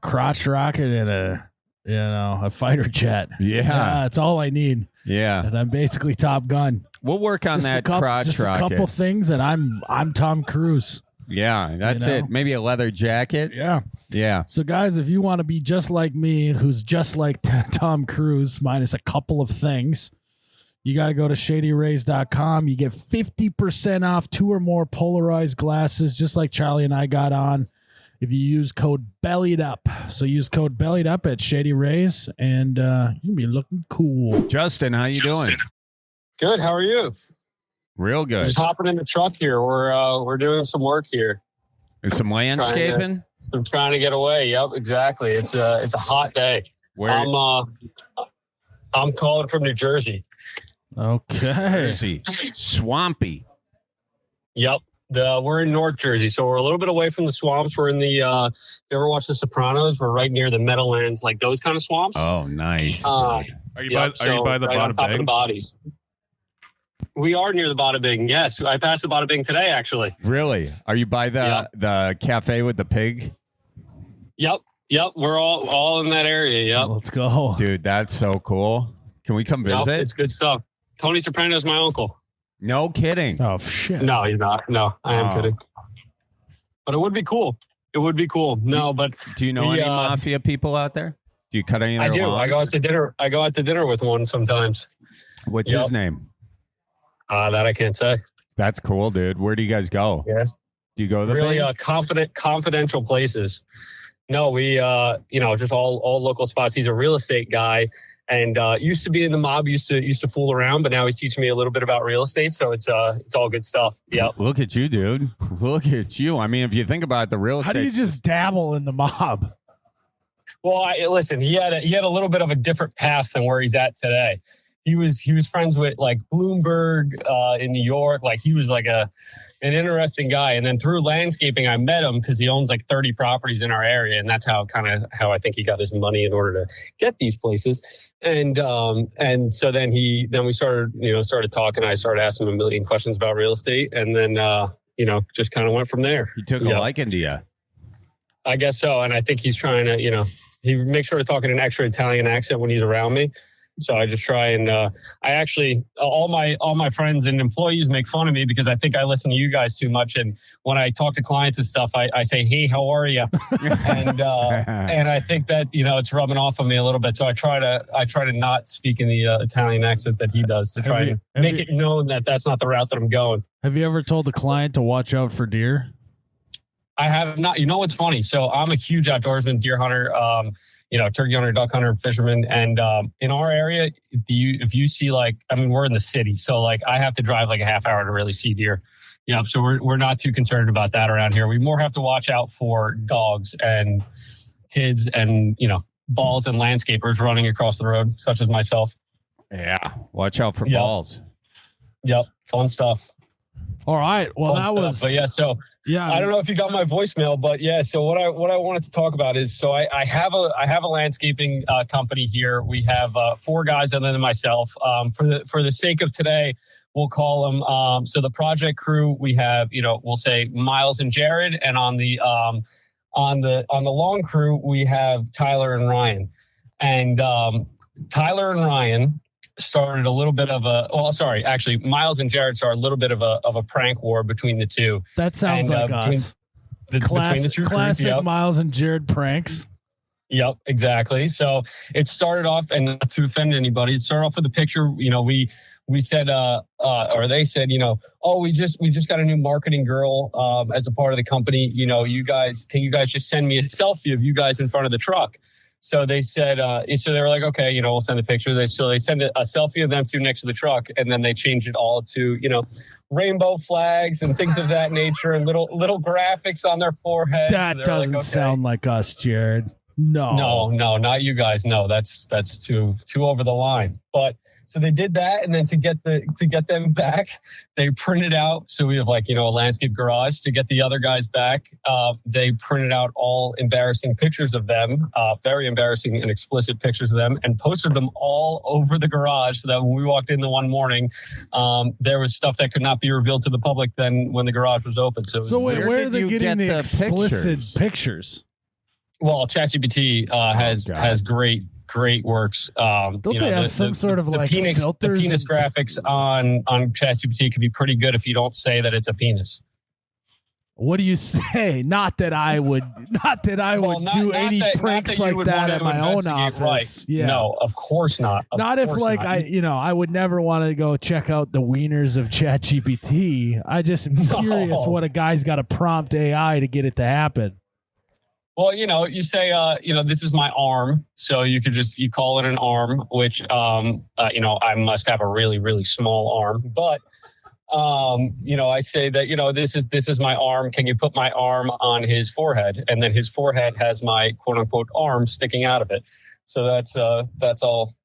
crotch rocket and a fighter jet. Yeah. That's all I need. Yeah. And I'm basically Top Gun. We'll work on that crotch just rocket. a couple things, and I'm Tom Cruise. Yeah, that's You know? it. Maybe a leather jacket. Yeah. Yeah. So, guys, if you want to be just like me, who's just like Tom Cruise, minus a couple of things, you got to go to shadyrays.com. You get 50% off 2 or more polarized glasses, just like Charlie and I got on, if you use code BELLIEDUP. So use code BELLIEDUP at Shady Rays, and you'll be looking cool. Justin, how you doing? Good. How are you? Real good. Just hopping in the truck here. We're doing some work here. Is some landscaping? I'm trying to get away. Yep, exactly. It's a hot day. Where? I'm calling from New Jersey. Okay. Jersey. Swampy. Yep. We're in North Jersey, so we're a little bit away from the swamps. We're in the. If you ever watch The Sopranos? We're right near the Meadowlands, like those kind of swamps. Oh, nice. Are you by the right on top of the Bada Bing? bodies? We are near the Bada Bing. Yes, I passed the Bada Bing today, actually. Really? Are you by the cafe with the pig? Yep. We're all in that area. Yep. Let's go. Dude, that's so cool. Can we come Yep, visit? it's good stuff. Tony Soprano's my uncle. No kidding. Oh, shit. No, he's not. No, I am Oh. kidding. But it would be cool. It would be cool. No, but Do you know We, any mafia people out there? Do you cut any of I their do. lawns? I go out to dinner with one sometimes. What's Yep. his name? That I can't say. That's cool, dude. Where do you guys go? Yes. Do you go to the Really thing? confidential places. No, we just all local spots. He's a real estate guy and used to be in the mob, used to fool around, but now he's teaching me a little bit about real estate. So it's all good stuff. Yep. Look at you, dude. Look at you. I mean, if you think about it, the real How estate. do you just dabble in the mob? Well, listen, he had a little bit of a different past than where he's at today. He was friends with like Bloomberg in New York. Like he was like an interesting guy. And then through landscaping, I met him because he owns like 30 properties in our area, and that's how I think he got his money in order to get these places. And so then we started talking. I started asking him a million questions about real estate, and then just kind of went from there. He took a liking to you. I guess so. And I think he's trying to, he makes sure to talk in an extra Italian accent when he's around me. So I just try and I actually all my friends and employees make fun of me because I think I listen to you guys too much. And when I talk to clients and stuff, I say, "Hey, how are you?" and I think that it's rubbing off on me a little bit. So I try to not speak in the Italian accent that he does to try to make it known that that's not the route that I'm going. Have you ever told the client to watch out for deer? I have not. You know what's funny? So I'm a huge outdoorsman, deer hunter. Turkey hunter, duck hunter, fisherman. And in our area, if you see we're in the city. So I have to drive like a half hour to really see deer. Yeah. So we're not too concerned about that around here. We more have to watch out for dogs and kids and, balls and landscapers running across the road, such as myself. Yeah. Watch out for Yep. balls. Yep. Fun stuff. All right. Well, Fun that stuff. was. But yeah, so Yeah. I don't know if you got my voicemail, but yeah. So what I wanted to talk about is, so I have a landscaping company here. We have 4 guys other than myself. For the sake of today, we'll call them. So the project crew, we have, we'll say Miles and Jared, and on the long crew, we have Tyler and Ryan. And Tyler and Ryan started a little bit of actually Miles and Jared started a little bit of a prank war between the two. That sounds like us. Between the two classic groups, yep. Miles and Jared pranks. Yep, exactly. So it started off, and not to offend anybody, it started off with a picture. You know, we said, or they said, you know, oh, we just got a new marketing girl as a part of the company. You know, can you guys just send me a selfie of you guys in front of the truck? So they said, so they were like, okay, you know, we'll send a picture. They send a selfie of them two next to the truck, and then they changed it all to, you know, rainbow flags and things of that nature, and little graphics on their foreheads. That so doesn't like, okay. sound like us, Jared. No, not you guys. No, that's too over the line. But so they did that, and then to get them back, they printed out. So we have like, you know, a landscape garage to get the other guys back. They printed out all embarrassing pictures of them, very embarrassing and explicit pictures of them, and posted them all over the garage. So that when we walked in the one morning, there was stuff that could not be revealed to the public then when the garage was open. So wait, where are they getting the explicit pictures? Well, ChatGPT has great works. Don't they have some sort of like filters? The penis graphics on ChatGPT can be pretty good if you don't say that it's a penis. What do you say? Not that I would do any pranks like that at my own office. Right. Yeah. No, of course not. I would never want to go check out the wieners of ChatGPT. I just am curious what a guy's got to prompt AI to get it to happen. Well, you know, you say, this is my arm. So you call it an arm, which, I must have a really, really small arm. But, I say that, this is my arm. Can you put my arm on his forehead? And then his forehead has my quote unquote arm sticking out of it. So that's all,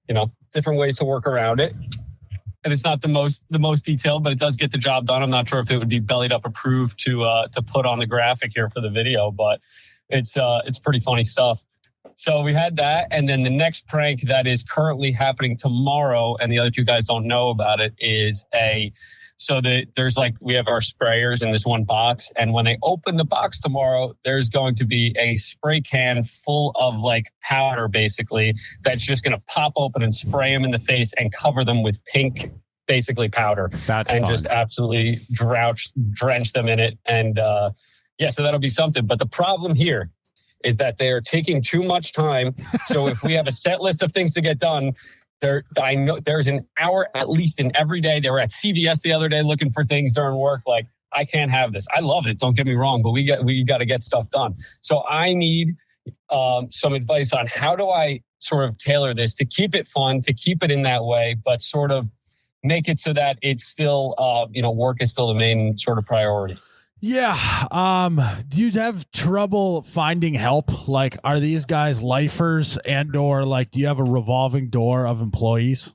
different ways to work around it. And it's not the most detailed, but it does get the job done. I'm not sure if it would be bellied up approved to put on the graphic here for the video, but it's pretty funny stuff. So we had that, and then the next prank that is currently happening tomorrow, and the other two guys don't know about it, is we have our sprayers in this one box, and when they open the box tomorrow, there's going to be a spray can full of like powder, basically, that's just going to pop open and spray them in the face and cover them with pink, basically powder. That's and fun. Just absolutely drench them in it, and so that'll be something. But the problem here is that they are taking too much time. So if we have a set list of things to get done, I know there's an hour at least in every day. They were at CVS the other day looking for things during work. Like, I can't have this. I love it. Don't get me wrong, but we got to get stuff done. So I need some advice on how do I sort of tailor this to keep it fun, to keep it in that way, but sort of make it so that it's still, work is still the main sort of priority. Yeah. Do you have trouble finding help? Like, are these guys lifers, and or like, do you have a revolving door of employees?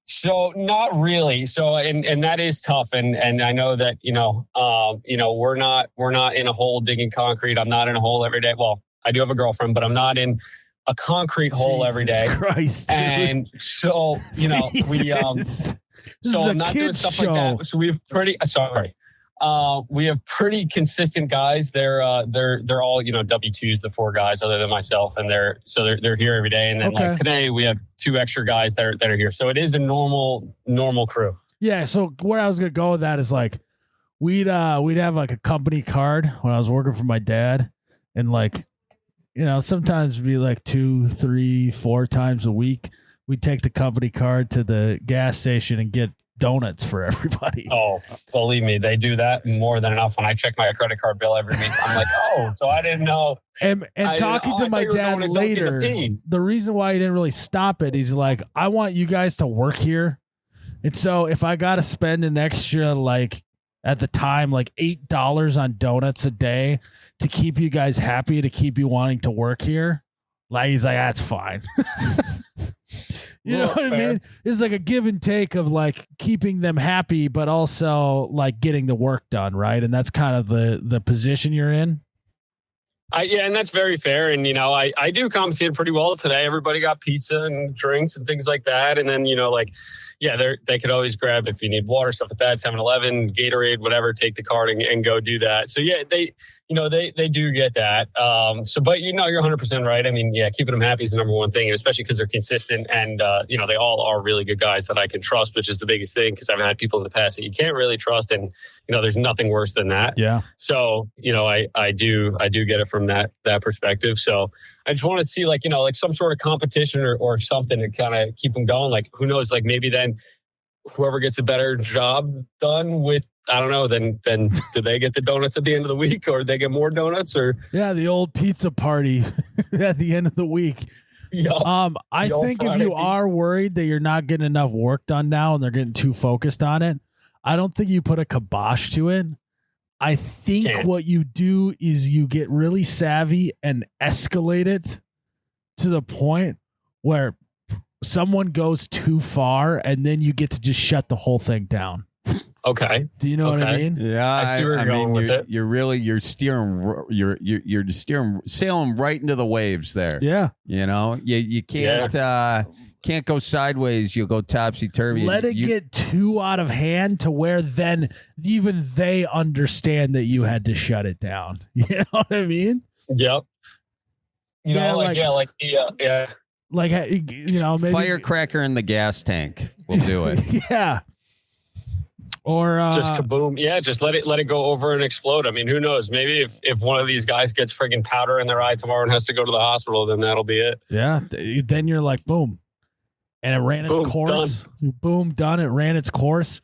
So not really. So, and that is tough. And I know that, we're not in a hole digging concrete. I'm not in a hole every day. Well, I do have a girlfriend, but I'm not in a concrete hole every day. Christ, dude. And so, we, so I'm not doing stuff like that. So we have we have pretty consistent guys. They're all, W-2s, the four guys other than myself. And they're here every day. And then like today we have two extra guys that are here. So it is a normal crew. Yeah. So where I was going to go with that is like, we'd have like a company card when I was working for my dad, and like, sometimes it'd be like 2, 3, 4 times a week. We'd take the company card to the gas station and get donuts for everybody. Oh, believe me, they do that more than enough. When I check my credit card bill every week, I'm like, oh, so I didn't know. And talking to my dad later, the reason why he didn't really stop it, he's like, I want you guys to work here. And so if I got to spend an extra, like at the time, like $8 on donuts a day to keep you guys happy, to keep you wanting to work here, like, he's like, that's fine. You know what I mean? It's like a give and take of like keeping them happy, but also like getting the work done, right? And that's kind of the position you're in. Yeah, and that's very fair. And, I do compensate pretty well today. Everybody got pizza and drinks and things like that. And then, they could always grab, if you need water, stuff like that, 7-Eleven, Gatorade, whatever, take the card and go do that. So, yeah, they do get that. But, you're 100% right. I mean, yeah, keeping them happy is the number one thing, and especially because they're consistent and, they all are really good guys that I can trust, which is the biggest thing, because I've had people in the past that you can't really trust, and, there's nothing worse than that. Yeah. So, I do get it from that perspective. So I just want to see like some sort of competition or something to kind of keep them going. Like, who knows, like maybe then whoever gets a better job done with, I don't know, then do they get the donuts at the end of the week, or they get more donuts, or the old pizza party at the end of the week. Yeah. I think if you are worried that you're not getting enough work done now and they're getting too focused on it, I don't think you put a kibosh to it. I think what you do is you get really savvy and escalate it to the point where someone goes too far, and then you get to just shut the whole thing down. Okay. Do you know what I mean? Yeah, I see where you're going with it. You're sailing right into the waves there. Yeah. You can't go sideways. You'll go topsy turvy. Let it get too out of hand to where then even they understand that you had to shut it down. You know what I mean? Yep. Maybe firecracker in the gas tank. We'll do it. Yeah. Or just kaboom. Yeah, just let it go over and explode. I mean, who knows? Maybe if one of these guys gets friggin' powder in their eye tomorrow and has to go to the hospital, then that'll be it. Yeah. Then you're like, boom. And it ran its course. Boom, done. It ran its course.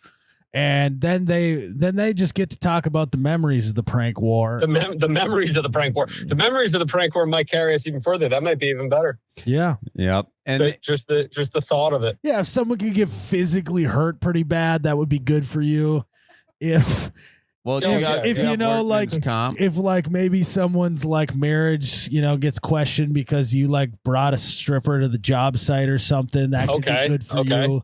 And then they just get to talk about the memories of the prank war. The memories of the prank war. The memories of the prank war might carry us even further. That might be even better. Yeah. Yep. And just the thought of it. Yeah, if someone could get physically hurt pretty bad, that would be good for you. If maybe someone's like marriage, gets questioned because you like brought a stripper to the job site or something, that could be good for you.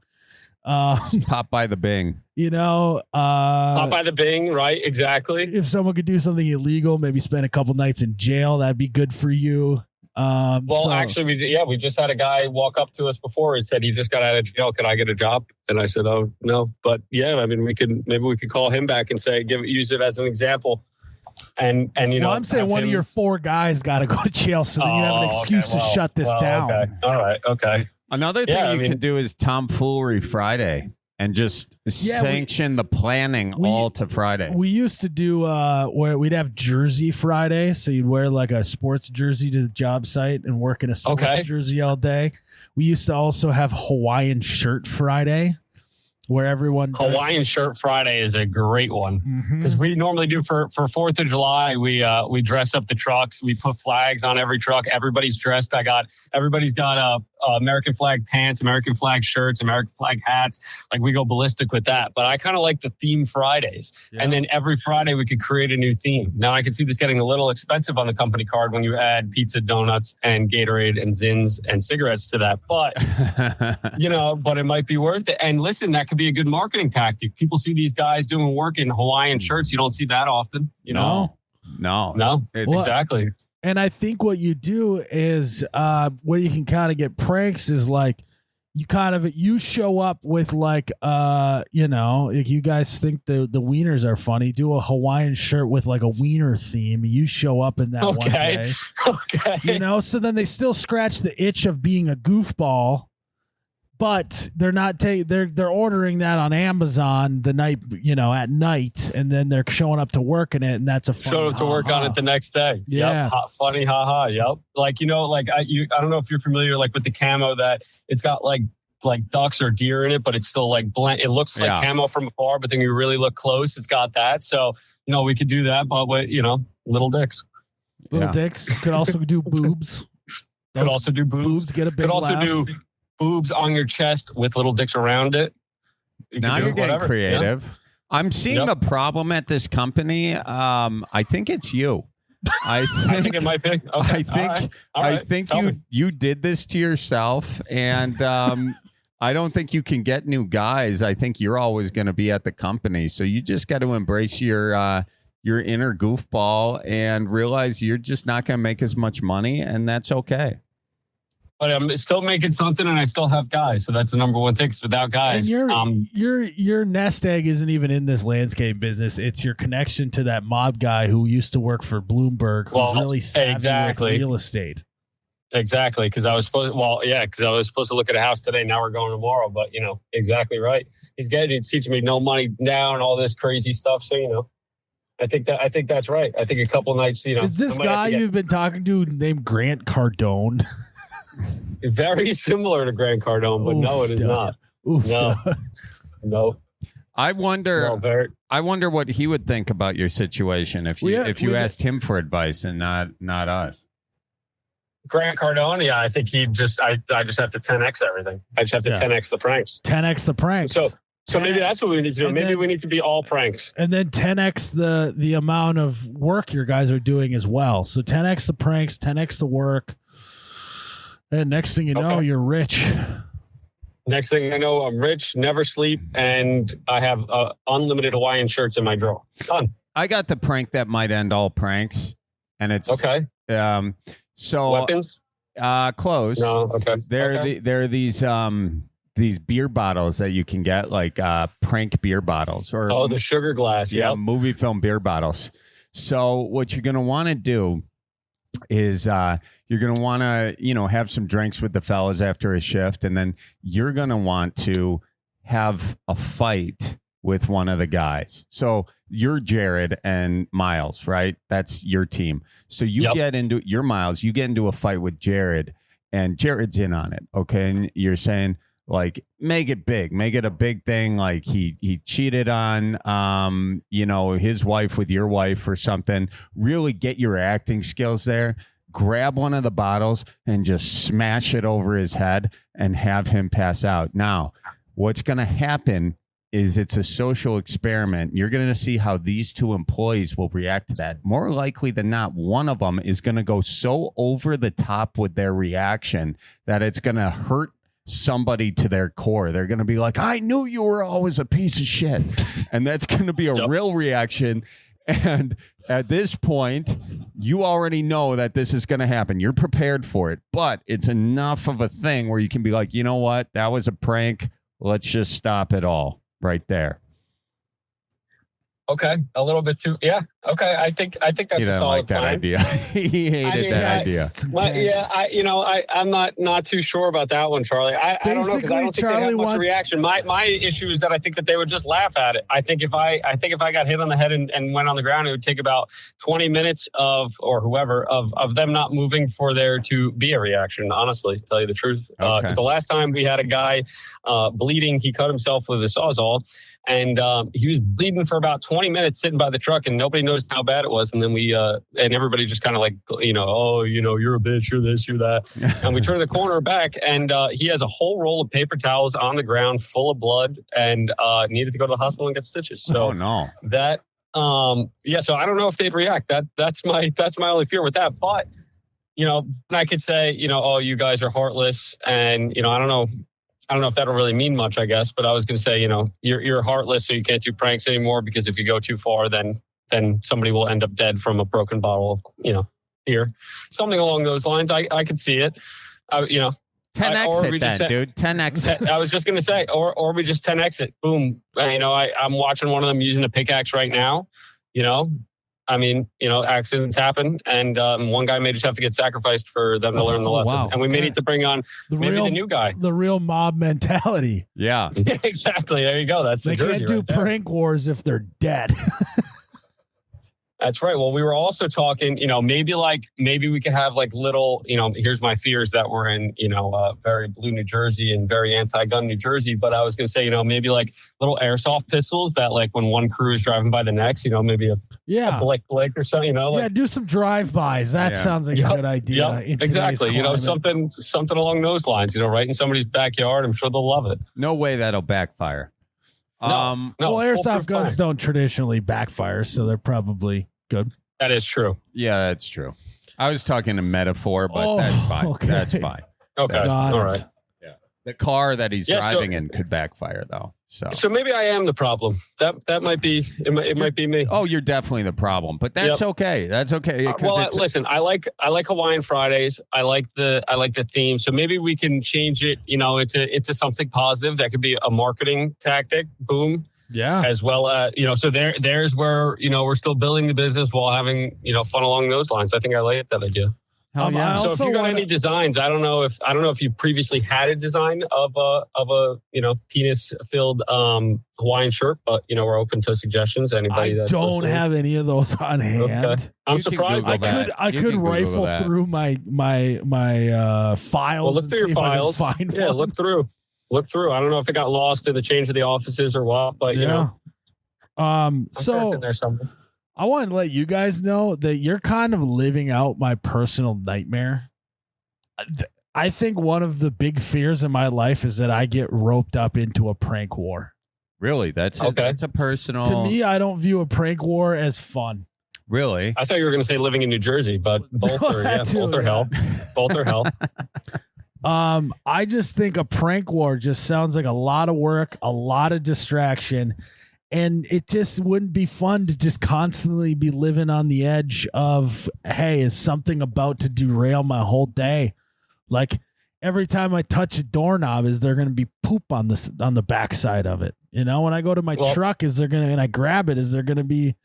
Just pop by the Bing. Pop by the Bing, right? Exactly. If someone could do something illegal, maybe spend a couple nights in jail, that'd be good for you. Actually, we just had a guy walk up to us before and said he just got out of jail. Can I get a job? And I said, oh no, but yeah, I mean, we could call him back and say, use it as an example. And I'm saying one of your 4 guys got to go to jail, so then you have an excuse to shut this down. Okay. All right. Okay. Another thing you can do is Tomfoolery Friday and just sanction the planning all to Friday. We used to do where we'd have Jersey Friday, so you'd wear like a sports jersey to the job site and work in a sports jersey all day. We used to also have Hawaiian Shirt Friday, where everyone Hawaiian Shirt Friday is a great one, because we normally do for 4th of July. We dress up the trucks. We put flags on every truck. Everybody's dressed. Everybody's got American flag pants, American flag shirts, American flag hats. Like, we go ballistic with that. But I kind of like the theme Fridays. Yeah. And then every Friday we could create a new theme. Now I can see this getting a little expensive on the company card when you add pizza, donuts, and Gatorade and Zins and cigarettes to that. But, but it might be worth it. And listen, that could be a good marketing tactic. People see these guys doing work in Hawaiian shirts. You don't see that often, No. Exactly. And I think what you do is where you can kind of get pranks is like you show up with like if you guys think the wieners are funny, do a Hawaiian shirt with like a wiener theme. You show up in that one day. Okay. So then they still scratch the itch of being a goofball. But they're not they're ordering that on Amazon the night, at night, and then they're showing up to work in it, and that's a fun showing up to work on it the next day. Yeah, yep. Funny, haha. Yep. Like I don't know if you're familiar like with the camo that it's got like ducks or deer in it, but it's still like blend. It looks like camo from afar, but then you really look close, it's got that. So we could do that, but with little dicks. Little dicks could also do boobs. Could also do boobs. Get a big could also laugh. do boobs on your chest with little dicks around it. Now you're getting creative. Yeah. I'm seeing the problem at this company. I think it's you. I think it might be. Okay. I think you did this to yourself, and I don't think you can get new guys. I think you're always going to be at the company, so you just got to embrace your your inner goofball and realize you're just not going to make as much money, and that's okay. But I'm still making something, and I still have guys. So that's the number one thing. Without guys, and your nest egg isn't even in this landscape business. It's your connection to that mob guy who used to work for Bloomberg, who's really savvy with real estate. Exactly, because I was supposed. Well, yeah, because I was supposed to look at a house today. Now we're going tomorrow. But exactly right. He's teaching me no money down, all this crazy stuff. So I think that's right. I think a couple nights. Is this guy you've been talking to named Grant Cardone? Very similar to Grant Cardone, but no, it is not. No. I wonder what he would think about your situation if you asked him for advice and not us. Grant Cardone, yeah, I think I just have to 10x everything. I just have to 10x the pranks. 10x the pranks. So maybe that's what we need to do. Maybe we need to be all pranks. And then 10x the amount of work your guys are doing as well. So 10x the pranks, 10x the work. And next thing you know, you're rich. Next thing I know, I'm rich, never sleep, and I have unlimited Hawaiian shirts in my drawer. Done. I got the prank that might end all pranks, and it's okay. So weapons, clothes. No, okay. There are these beer bottles that you can get, like prank beer bottles, or the sugar glass. Yeah, movie film beer bottles. So what you're gonna want to do is you're going to want to, have some drinks with the fellas after a shift. And then you're going to want to have a fight with one of the guys. So you're Jared and Miles, right? That's your team. So you get into you get into a fight with Jared, and Jared's in on it. Okay. And you're saying, like, make it big, make it a big thing. Like he cheated on, his wife with your wife or something. Really get your acting skills there. Grab one of the bottles and just smash it over his head and have him pass out. Now, what's going to happen is it's a social experiment. You're going to see how these two employees will react to that. More likely than not, one of them is going to go so over the top with their reaction that it's going to hurt somebody to their core. They're going to be like, I knew you were always a piece of shit. And that's going to be a real reaction. And at this point, you already know that this is going to happen. You're prepared for it, but it's enough of a thing where you can be like, you know what? That was a prank. Let's just stop it all right there. Okay, a little bit too. Yeah. Okay, I think that's a solid that plan. idea. He hated that idea. I'm not too sure about that one, Charlie. I don't know, because I don't think they have much reaction. My issue is that I think that they would just laugh at it. I think if I got hit on the head and went on the ground, it would take about 20 minutes of them not moving for there to be a reaction. Honestly, to tell you the truth, because the last time we had a guy bleeding, he cut himself with a Sawzall. And he was bleeding for about 20 minutes sitting by the truck, and nobody noticed how bad it was. And then and everybody just kind of like, you're a bitch, you're this, you're that. And we turned the corner back, and he has a whole roll of paper towels on the ground full of blood, and needed to go to the hospital and get stitches. So that, so I don't know if they'd react. That's my only fear with that. But, I could say, you guys are heartless, and, I don't know if that'll really mean much, I guess, but I was going to say, you're heartless, so you can't do pranks anymore, because if you go too far, then somebody will end up dead from a broken bottle of, beer. Something along those lines. I could see it. 10x it then, dude. 10x. I was just going to say, or we just 10x it. Boom. I'm watching one of them using a pickaxe right now. Accidents happen, and one guy may just have to get sacrificed for them to learn the lesson. Wow. And we may need to bring on the new guy. The real mob mentality. Yeah. Exactly. There you go. That's the Jersey. They can't do prank wars if they're dead. That's right. Well, we were also talking, maybe we could have like little, here's my fears that we're in, very blue New Jersey and very anti-gun New Jersey. But I was going to say, maybe like little airsoft pistols that, like, when one crew is driving by the next, maybe a blick or something, do some drive-bys. That sounds like a good idea. Exactly. Something along those lines, right in somebody's backyard. I'm sure they'll love it. No way that'll backfire. No, airsoft guns don't traditionally backfire, so they're probably good. That is true. Yeah, that's true. I was talking a metaphor, but that's fine. Okay. That's fine. Okay. All right. Yeah. The car that he's driving in could backfire, though. So maybe I am the problem. That might be it. Might be me. Oh, you're definitely the problem, but that's okay. That's okay. Listen, I like Hawaiian Fridays. I like the theme. So maybe we can change it. Into something positive. That could be a marketing tactic. Boom. Yeah. As well as so there's where we're still building the business while having fun along those lines. I think I like that idea. Yeah. So if you got any designs, I don't know if you previously had a design of a penis filled Hawaiian shirt, but we're open to suggestions. Anybody that's don't listening. have any of those on hand. Okay. I'm surprised. I could rifle through my files. Well, look through your files. Look through. I don't know if it got lost in the change of the offices or what, but I'm sure it's in there somewhere. I want to let you guys know that you're kind of living out my personal nightmare. I think one of the big fears in my life is that I get roped up into a prank war. Really? That's a personal. To me, I don't view a prank war as fun. Really? I thought you were going to say living in New Jersey, but both are hell. Both are hell. I just think a prank war just sounds like a lot of work, a lot of distraction. And it just wouldn't be fun to just constantly be living on the edge of, hey, is something about to derail my whole day? Like every time I touch a doorknob, is there going to be poop on the backside of it? When I go to my truck, and I grab it, is there going to be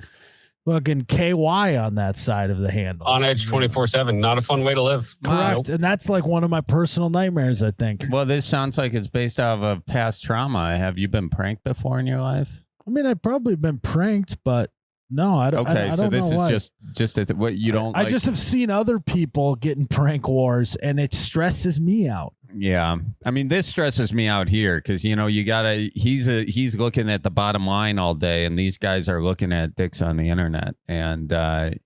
fucking KY on that side of the handle? On edge 24/7. Not a fun way to live. Correct. And that's like one of my personal nightmares, I think. Well, this sounds like it's based off of past trauma. Have you been pranked before in your life? I mean, I've probably been pranked, but no, I don't. Okay, I so don't this know is just what you don't. I just have seen other people get in prank wars, and it stresses me out. Yeah, I mean, this stresses me out here because you gotta. He's looking at the bottom line all day, and these guys are looking at dicks on the internet, and that's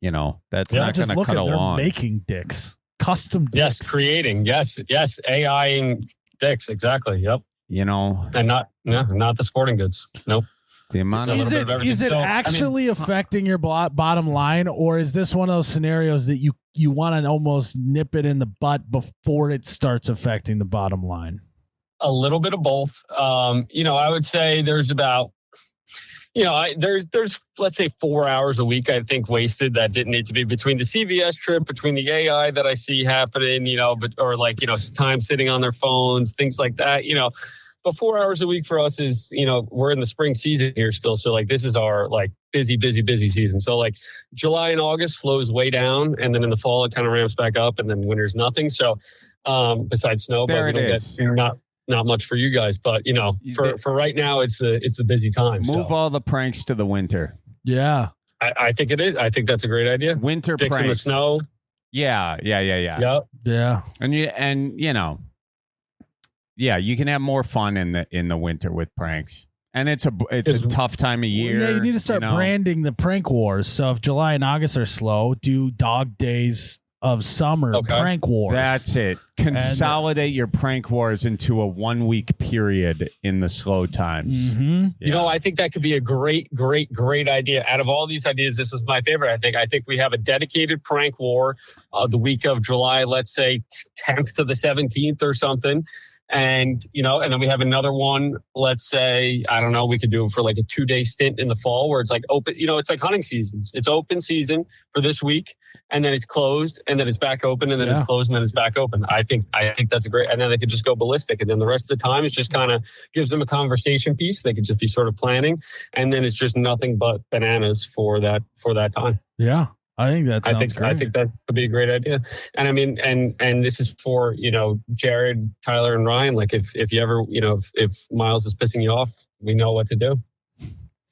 not going to cut along. They're making dicks, custom dicks. Yes, creating. Yes, AI and dicks. Exactly. Yep. And not the sporting goods. Nope. The amount is it actually affecting your bottom line, or is this one of those scenarios that you want to almost nip it in the butt before it starts affecting the bottom line? A little bit of both. I would say there's about there's let's say 4 hours a week I think wasted that didn't need to be, between the CVS trip, between the AI that I see happening, time sitting on their phones, things like that. But 4 hours a week for us is, we're in the spring season here still. So like, this is our like busy season. So like July and August slows way down. And then in the fall, it kind of ramps back up, and then winter's nothing. So besides snow, but we don't get not much for you guys, but for right now, it's the busy time. Move all the pranks to the winter. Yeah. I think it is. I think that's a great idea. Winter dicks pranks in the snow. Yeah. Yep. Yeah. You can have more fun in the winter with pranks, and it's a tough time of year. Yeah, you need to start branding the prank wars. So if July and August are slow, do dog days of summer prank wars. That's it. Consolidate your prank wars into a 1 week period in the slow times. Mm-hmm. Yeah. I think that could be a great idea. Out of all these ideas, this is my favorite. I think we have a dedicated prank war the week of July, let's say 10th to the 17th or something. And, and then we have another one, let's say, I don't know, we could do it for like a 2-day stint in the fall where it's like open, it's like hunting seasons. It's open season for this week, and then it's closed, and then it's back open, and then it's closed, and then it's back open. I think that's a great, and then they could just go ballistic. And then the rest of the time, it's just kind of gives them a conversation piece. They could just be sort of planning, and then it's just nothing but bananas for that time. Yeah. I think that sounds great. I think that would be a great idea. And I mean, and this is for, Jared, Tyler, and Ryan. Like if you ever, if Miles is pissing you off, we know what to do.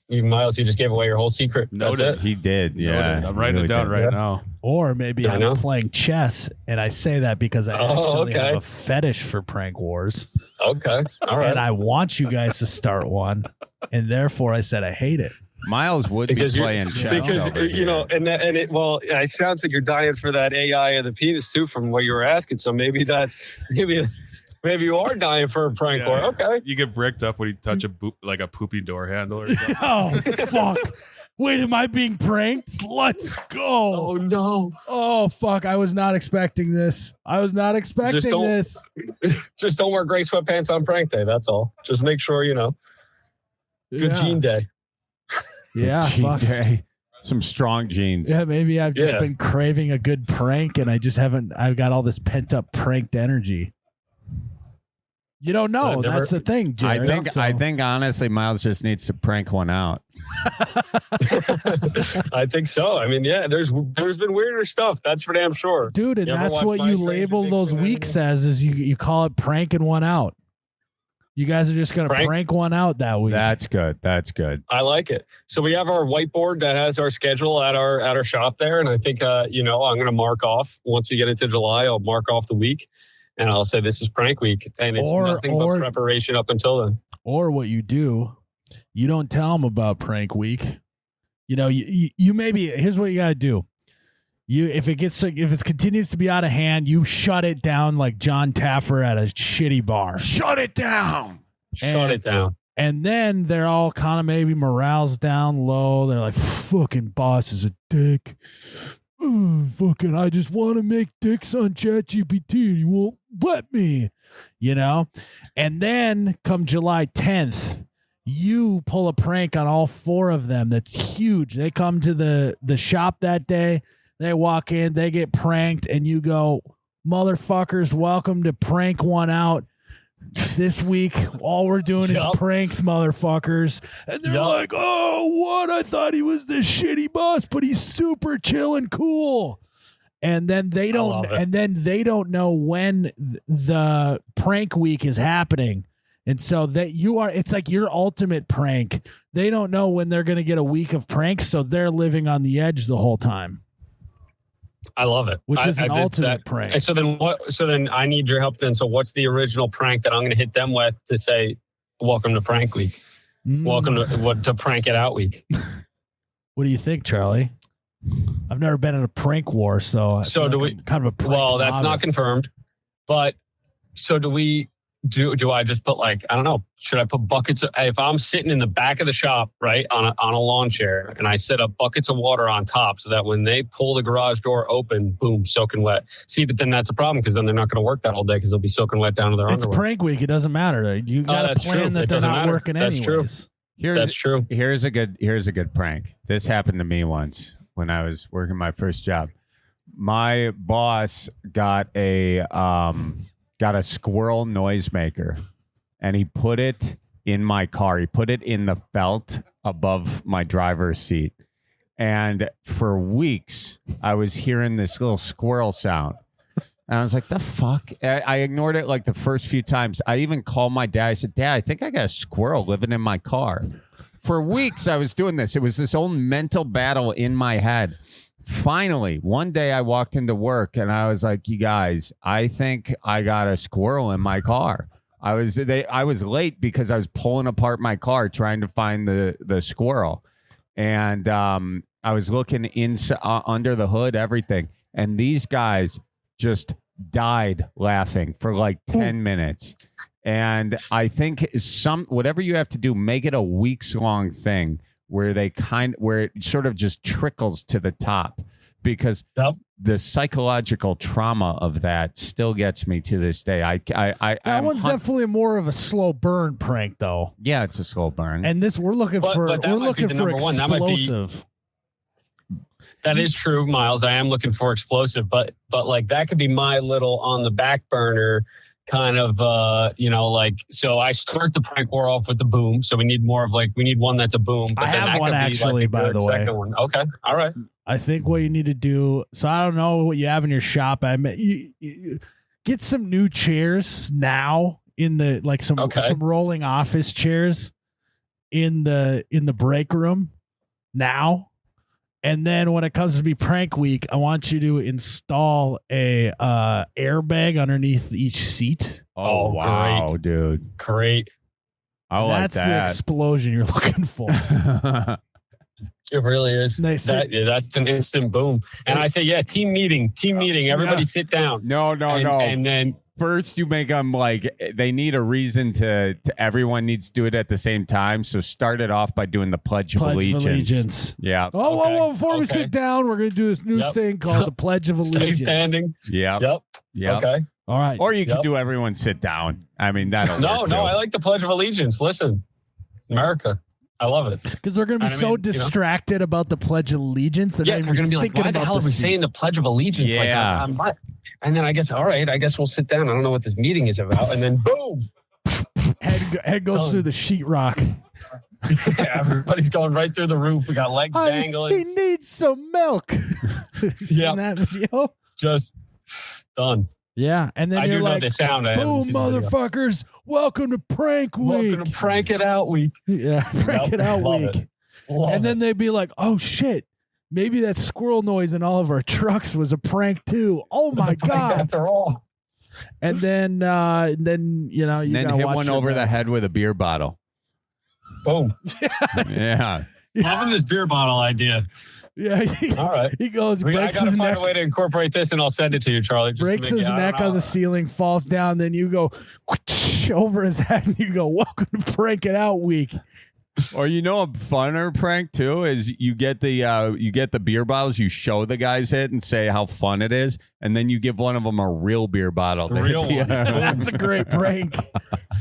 Even Miles, you just gave away your whole secret. That's it. He did. Yeah. Noted. I'm writing it down right now. Or maybe I'm playing chess, and I say that because I actually have a fetish for prank wars. Okay. All right. And I want you guys to start one, and therefore I said I hate it. Miles would be playing chess because it sounds like you're dying for that AI of the penis too, from what you were asking. So maybe maybe you are dying for a prank war. Okay, you get bricked up when you touch a poopy door handle or something. Oh fuck! Wait, am I being pranked? Let's go. Oh no. Oh fuck. I was not expecting this. This. Just don't wear gray sweatpants on prank day. That's all. Just make sure, good jean day. Yeah. Jean Fuck. day. Some strong jeans. Yeah, maybe I've just been craving a good prank and I've got all this pent up pranked energy. You don't know. That's the thing, Jared. I think honestly, Miles just needs to prank one out. I think so. I mean, yeah, there's been weirder stuff. That's for damn sure. Dude, and that's what you label those weeks as is you call it pranking one out. You guys are just going to prank one out that week. That's good. That's good. I like it. So we have our whiteboard that has our schedule at our shop there. And I think, I'm going to mark off once we get into July, I'll mark off the week. And I'll say this is prank week, and it's nothing but preparation up until then. Or what you do, you don't tell them about prank week. You maybe here's what you gotta do. If it continues to be out of hand, you shut it down like John Taffer at a shitty bar. Shut it down. Shut it down. And then they're all kind of maybe morale's down low. They're like, fucking boss is a dick. Fucking, I just want to make dicks on ChatGPT and you won't let me, And then come July 10th, you pull a prank on all four of them. That's huge. They come to the shop that day. They walk in, they get pranked, and you go, motherfuckers, welcome to Prank One Out. This week, all we're doing is pranks, motherfuckers. And they're like, oh, what? I thought he was the shitty boss, but he's super chill and cool. And then they don't know when the prank week is happening. And so it's like your ultimate prank. They don't know when they're going to get a week of pranks, so they're living on the edge the whole time. I love it. Which is an ultimate prank. And so then what? So then I need your help then. So what's the original prank that I'm going to hit them with to say, welcome to prank week? Welcome to prank it out week. What do you think, Charlie? I've never been in a prank war, so do we kind of a prank that's not confirmed. But so do we do I just put I don't know, should I put buckets if I'm sitting in the back of the shop, right, on a lawn chair, and I set up buckets of water on top so that when they pull the garage door open, boom, soaking wet. See, but then that's a problem because then they're not going to work that whole day because they'll be soaking wet down to their underwear. It's prank week. It doesn't matter. You got to plan that they're not working anyways. That's true. Here's a good prank. This happened to me once when I was working my first job. My boss got a squirrel noisemaker, and he put it in my car. He put it in the felt above my driver's seat. And for weeks, I was hearing this little squirrel sound. And I was like, the fuck? I ignored it the first few times. I even called my dad. I said, Dad, I think I got a squirrel living in my car. For weeks, I was doing this. It was this old mental battle in my head. Finally, one day I walked into work and I was like, you guys, I think I got a squirrel in my car. I was late because I was pulling apart my car trying to find the squirrel. And I was looking under the hood, everything. And these guys just died laughing for 10 minutes. And I think whatever you have to do, make it a weeks-long thing where it sort of just trickles to the top, because the psychological trauma of that still gets me to this day. That one's definitely more of a slow burn prank, though. Yeah, it's a slow burn. And this we're looking for explosive. That is true, Miles. I am looking for explosive, but that could be my little on the back burner kind of, so I start the prank war off with the boom. So we need more of we need one that's a boom. But I have one actually, by the way. One. Okay. All right. I think what you need to do, so I don't know what you have in your shop. You get some new chairs now in the, some rolling office chairs in the break room now. And then when it comes to be prank week, I want you to install a airbag underneath each seat. Oh wow, great. Dude. Great. That's the explosion you're looking for. It really is. That's an instant boom. And I say, team meeting. Everybody sit down. No. And then First, you make them like they need a reason to everyone needs to do it at the same time. So start it off by doing the Pledge of Allegiance. Yeah. Oh, Okay. whoa, before we sit down, we're going to do this new thing called the Pledge of Stay Allegiance. standing. Yeah. Yep. Yeah. Okay. All right. Or you could do everyone sit down. I mean, that'll work, No, too. I like the Pledge of Allegiance. Listen, America. I love it. Because they're going to be so distracted about the Pledge of Allegiance. They're going to be like, why the hell are we saying the Pledge of Allegiance? Yeah. Like, and then I guess, all right, I guess we'll sit down. I don't know what this meeting is about. And then boom. Head goes through the sheetrock. Everybody's going right through the roof. We got legs dangling. He needs some milk. Seen that video? Just done. Yeah, and then I you're do like, know the sound. boom, motherfuckers, welcome to Prank Week. Welcome to Prank It Out Week. Yeah, Prank It Out Love Week. it. Love And then they'd be like, oh, shit, maybe that squirrel noise in all of our trucks was a prank, too. Oh, my God. After all. And then you know, you then gotta hit watch one your over the back. head with a beer bottle. Boom. Yeah. Loving this beer bottle idea. Yeah, All right. he goes, I breaks got to his find neck. a way to incorporate this, and I'll send it to you, Charlie. just to Breaks make his it- I neck don't on the know. ceiling, falls down. Then you go over his head, and you go, "Welcome to Prank It Out Week." Or a funner prank too is you get the beer bottles, you show the guys it and say how fun it is, and then you give one of them a real beer bottle. A real one. That's a great prank.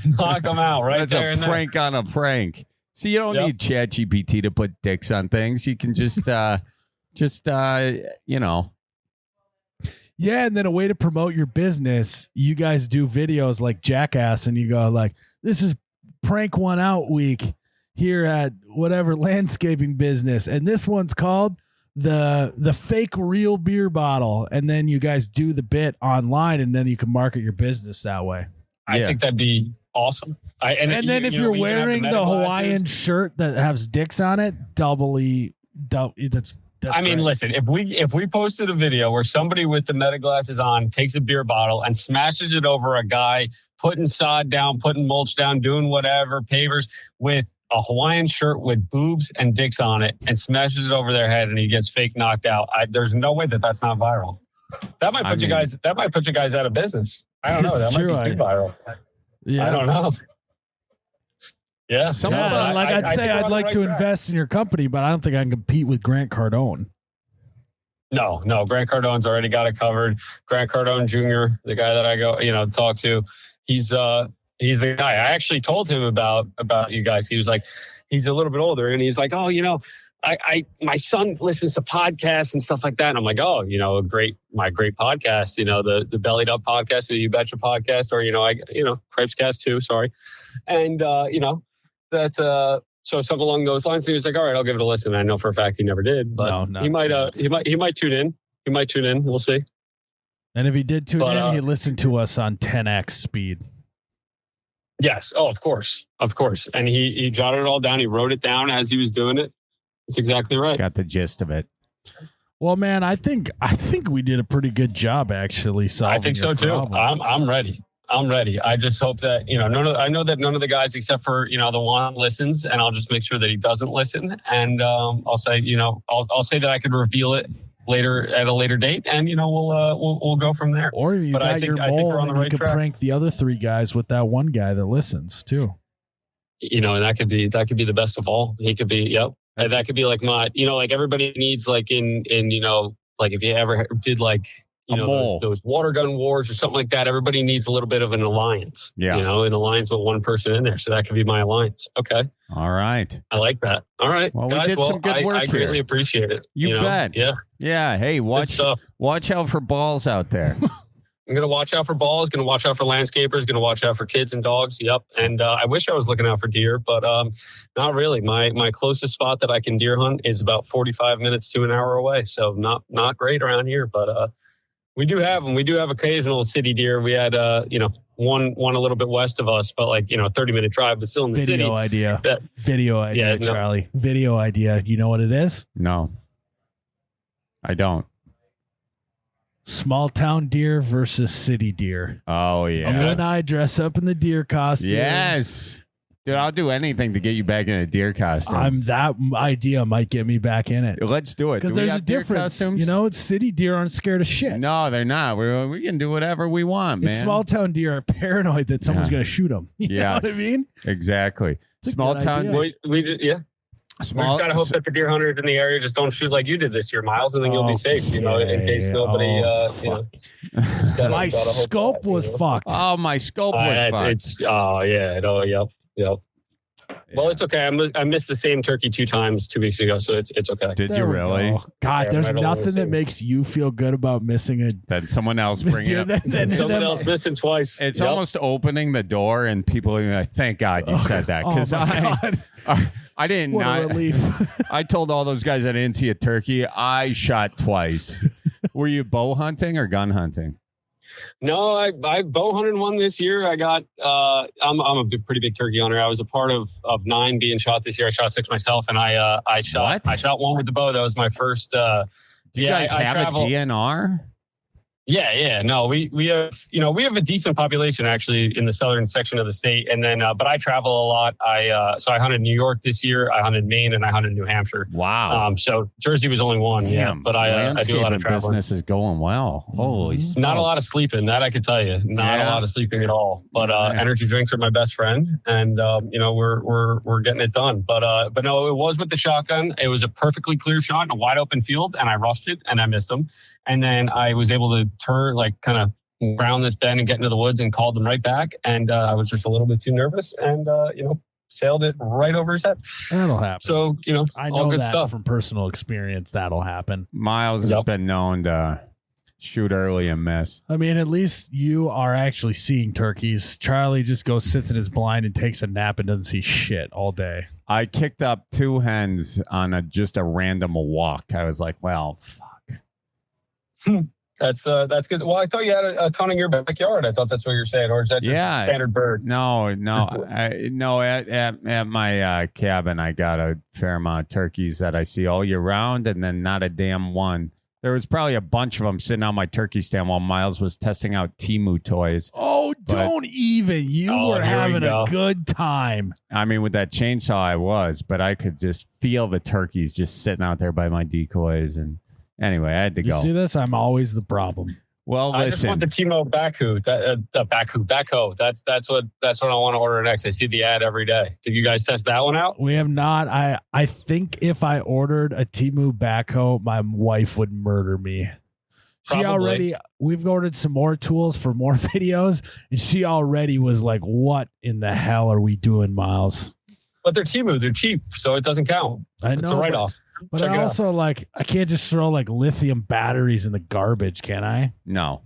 Knock them out right That's there a and there. prank on a prank. See, you don't need ChatGPT to put dicks on things. You can just you know. Yeah, and then a way to promote your business, you guys do videos like Jackass, and you go like, "This is Prank One Out Week here at whatever landscaping business," and this one's called the fake real beer bottle, and then you guys do the bit online, and then you can market your business that way. I think that'd be awesome. And then if you're wearing the Hawaiian shirt that has dicks on it, that's I mean, great. listen, if we posted a video where somebody with the meta glasses on takes a beer bottle and smashes it over a guy putting sod down, putting mulch down, doing whatever, pavers, with a Hawaiian shirt with boobs and dicks on it, and smashes it over their head, and he gets fake knocked out, there's no way that's not viral. That might put you guys. That might put you guys out of business. I don't know. That True, might be too viral. Yeah. I don't know. Yeah. I'd like to invest in your company, but I don't think I can compete with Grant Cardone. No. Grant Cardone's already got it covered. Grant Cardone Jr., the guy that I go, talk to, he's the guy. I actually told him about you guys. He was like, he's a little bit older, and he's like, oh, my son listens to podcasts and stuff like that. And I'm like, oh, my great podcast, the Bellied Up podcast, the You Betcha podcast, or, Crepescast too. Sorry. And, that's, so something along those lines. And he was like, all right, I'll give it a listen. And I know for a fact he never did, but he might tune in. He might tune in. We'll see. And if he did tune in, he'd listen to us on 10x speed. Yes. Oh, of course. And he jotted it all down. He wrote it down as he was doing it. That's exactly right. Got the gist of it. Well, man, I think we did a pretty good job actually solving. I think so too. I'm ready. I just hope that I know that none of the guys except for the one listens, and I'll just make sure that he doesn't listen. And I'll say I'll say that I could reveal it later at a later date, and we'll go from there. Or you got your mole, and you could prank the other three guys with that one guy that listens too. And that could be the best of all. He could be, yep. And that could be like my, like everybody needs like in like if you ever did like those water gun wars or something like that, everybody needs a little bit of an alliance. Yeah. An alliance with one person in there. So that could be my alliance. Okay. All right. I like that. All right. Well, guys, we did some good work I greatly appreciate it. You bet. Yeah. Yeah. Hey, watch out for balls out there. I'm going to watch out for balls, going to watch out for landscapers, going to watch out for kids and dogs. Yep. And I wish I was looking out for deer, but not really. My closest spot that I can deer hunt is about 45 minutes to an hour away. So not great around here, but we do have them. We do have occasional city deer. We had, one a little bit west of us, but 30-minute drive, but still in the city. Video idea, Charlie. Video idea. You know what it is? No, I don't. Small town deer versus city deer. Oh, yeah. You and I dress up in the deer costume. Yes. Dude, I'll do anything to get you back in a deer costume. That idea might get me back in it. Let's do it. Because Do we there's a have deer difference. costumes? You know, city deer aren't scared of shit. No, they're not. We can do whatever we want, man. And small town deer are paranoid that someone's going to shoot them. You know what I mean? Exactly. It's a Small good town. idea. Yeah. We just gotta hope that the deer hunters in the area just don't shoot like you did this year, Miles, and then you'll be safe. You know, in case nobody, you know. My scope was fucked. Oh, my scope was fucked. Yep. Well, it's okay. I missed the same turkey 2 times 2 weeks ago, so it's okay. Did you really? Go. God, there's nothing that makes you feel good about missing a. That someone else bringing it up. Someone else missing twice. It's almost opening the door, and people are like, "Thank God you said that," because I didn't. What a relief. I told all those guys I didn't see a turkey. I shot twice. Were you bow hunting or gun hunting? No, I bow hunted one this year. I got I'm a pretty big turkey hunter. I was a part of 9 being shot this year. I shot 6 myself, and I shot one with the bow. That was my first. Do you guys have a DNR? Yeah. No, we have, we have a decent population actually in the southern section of the state. And then, but I travel a lot. So I hunted New York this year. I hunted Maine and I hunted New Hampshire. Wow. So Jersey was only one. Damn, yeah. But I do a lot of traveling. Business is going well. Holy smokes. Not a lot of sleeping. That I could tell you. Not a lot of sleeping at all. But energy drinks are my best friend, and we're getting it done. But no, it was with the shotgun. It was a perfectly clear shot in a wide open field, and I rushed it and I missed him. And then I was able to turn, like, kind of round this bend and get into the woods and called them right back. And I was just a little bit too nervous and, sailed it right over his head. That'll happen. So, I know all good that stuff. from personal experience. That'll happen. Miles has been known to shoot early and miss. I mean, at least you are actually seeing turkeys. Charlie just goes, sits in his blind and takes a nap and doesn't see shit all day. I kicked up 2 hens on just a random walk. I was like, well, fuck. That's good. Well, I thought you had a ton in your backyard. I thought that's what you're saying, or is that just standard birds? No. At my cabin, I got a fair amount of turkeys that I see all year round, and then not a damn one. There was probably a bunch of them sitting on my turkey stand while Miles was testing out Temu toys. Oh, don't even. You were having a good time. I mean, with that chainsaw, I was, but I could just feel the turkeys just sitting out there by my decoys. And anyway, I had to go. You see this? I'm always the problem. Well, listen. I just want the Timo backhoe. Backhoe. That's what I want to order next. I see the ad every day. Did you guys test that one out? We have not. I think if I ordered a Temu backhoe, my wife would murder me. We've ordered some more tools for more videos, and she already was like, "What in the hell are we doing, Miles?" But they're Temu. They're cheap, so it doesn't count. I know. It's a write-off. But I also I can't just throw like lithium batteries in the garbage, can I? No.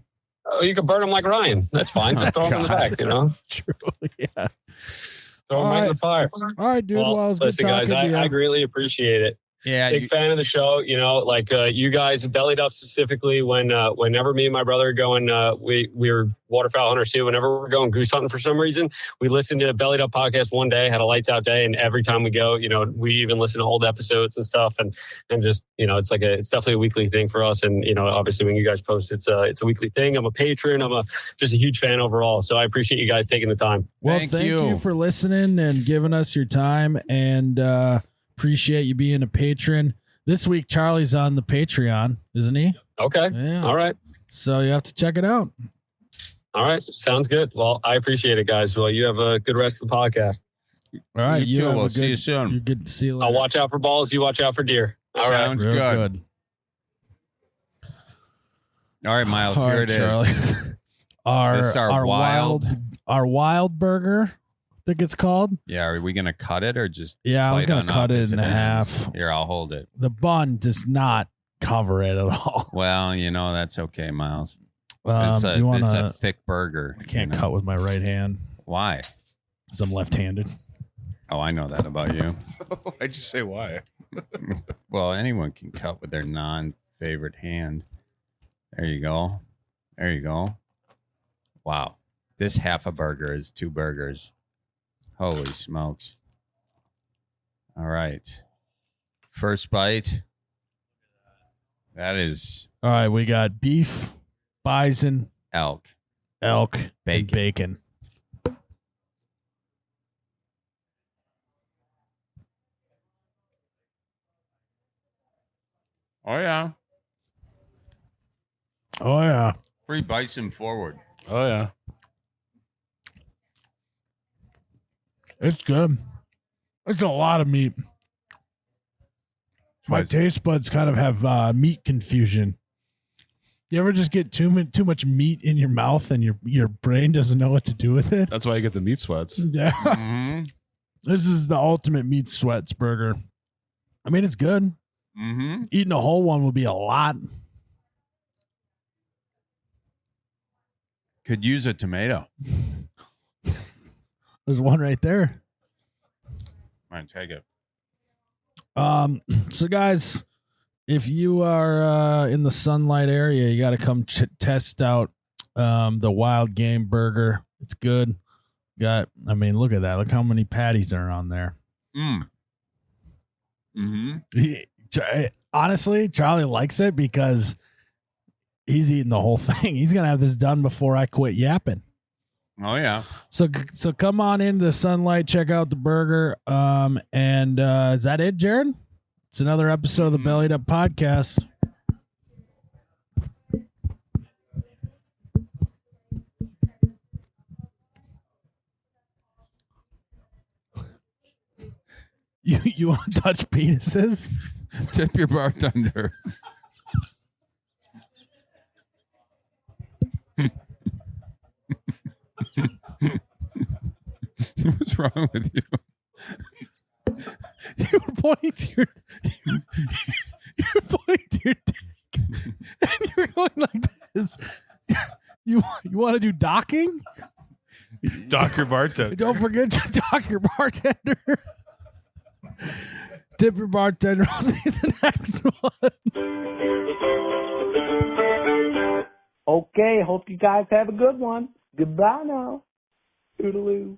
Oh, you can burn them like Ryan. That's fine. Just throw them in the back, That's true. Yeah. Throw them right in the fire. All right, dude. Well, it was listen, good guys, talking to you. I greatly appreciate it. Yeah, big fan of the show. You guys bellied up specifically whenever me and my brother are going. We were waterfowl hunters too. Whenever we're going goose hunting for some reason, we listen to Bellied Up podcast one day. Had a lights out day, and every time we go, we even listen to old episodes and stuff, and just it's definitely a weekly thing for us. And obviously when you guys post, it's a weekly thing. I'm a patron. I'm just a huge fan overall. So I appreciate you guys taking the time. Well, thank you for listening and giving us your time, and appreciate you being a patron. This week, Charlie's on the Patreon, isn't he? Okay. Yeah. All right. So you have to check it out. All right. Sounds good. Well, I appreciate it, guys. Well, you have a good rest of the podcast. All right. You too. We'll see you soon. You're good to see you later. I'll watch out for balls. You watch out for deer. All right. Sounds good. All right, Miles. Here it is. Our wild burger. I think it's called. Yeah, are we gonna cut it or just? Yeah, I was gonna cut it in half. Here, I'll hold it. The bun does not cover it at all. Well, that's okay, Miles. This is a thick burger. I can't cut with my right hand. Why? Because I'm left-handed. Oh, I know that about you. Why'd you say why? Well, anyone can cut with their non-favorite hand. There you go. There you go. Wow, this half a burger is 2 burgers. Holy smokes. All right. First bite. That is. All right. We got beef, bison, elk, bacon. Oh, yeah. Oh, yeah. Free bison forward. Oh yeah. It's good. It's a lot of meat. My taste buds kind of have meat confusion. You ever just get too much meat in your mouth and your brain doesn't know what to do with it? That's why you get the meat sweats. Yeah. Mm-hmm. This is the ultimate meat sweats burger. I mean, it's good. Mm-hmm. Eating a whole one would be a lot. Could use a tomato. There's one right there. Might take it. So guys, if you are in the Sunlight area, you got to come test out the Wild Game Burger. It's good. I mean, look at that. Look how many patties are on there. Honestly, Charlie likes it because he's eating the whole thing. He's gonna have this done before I quit yapping. Oh, yeah. So come on into the Sunlight, check out the burger. And is that it, Jared? It's another episode of the Bellied Up Podcast. You want to touch penises? Tip your bartender. What's wrong with you? You were pointing to your dick, and you're going like this. You want to do docking? Dock your bartender. Don't forget to dock your bartender. Tip your bartender. I'll see you the next one. Okay, hope you guys have a good one. Goodbye now. Toodaloo.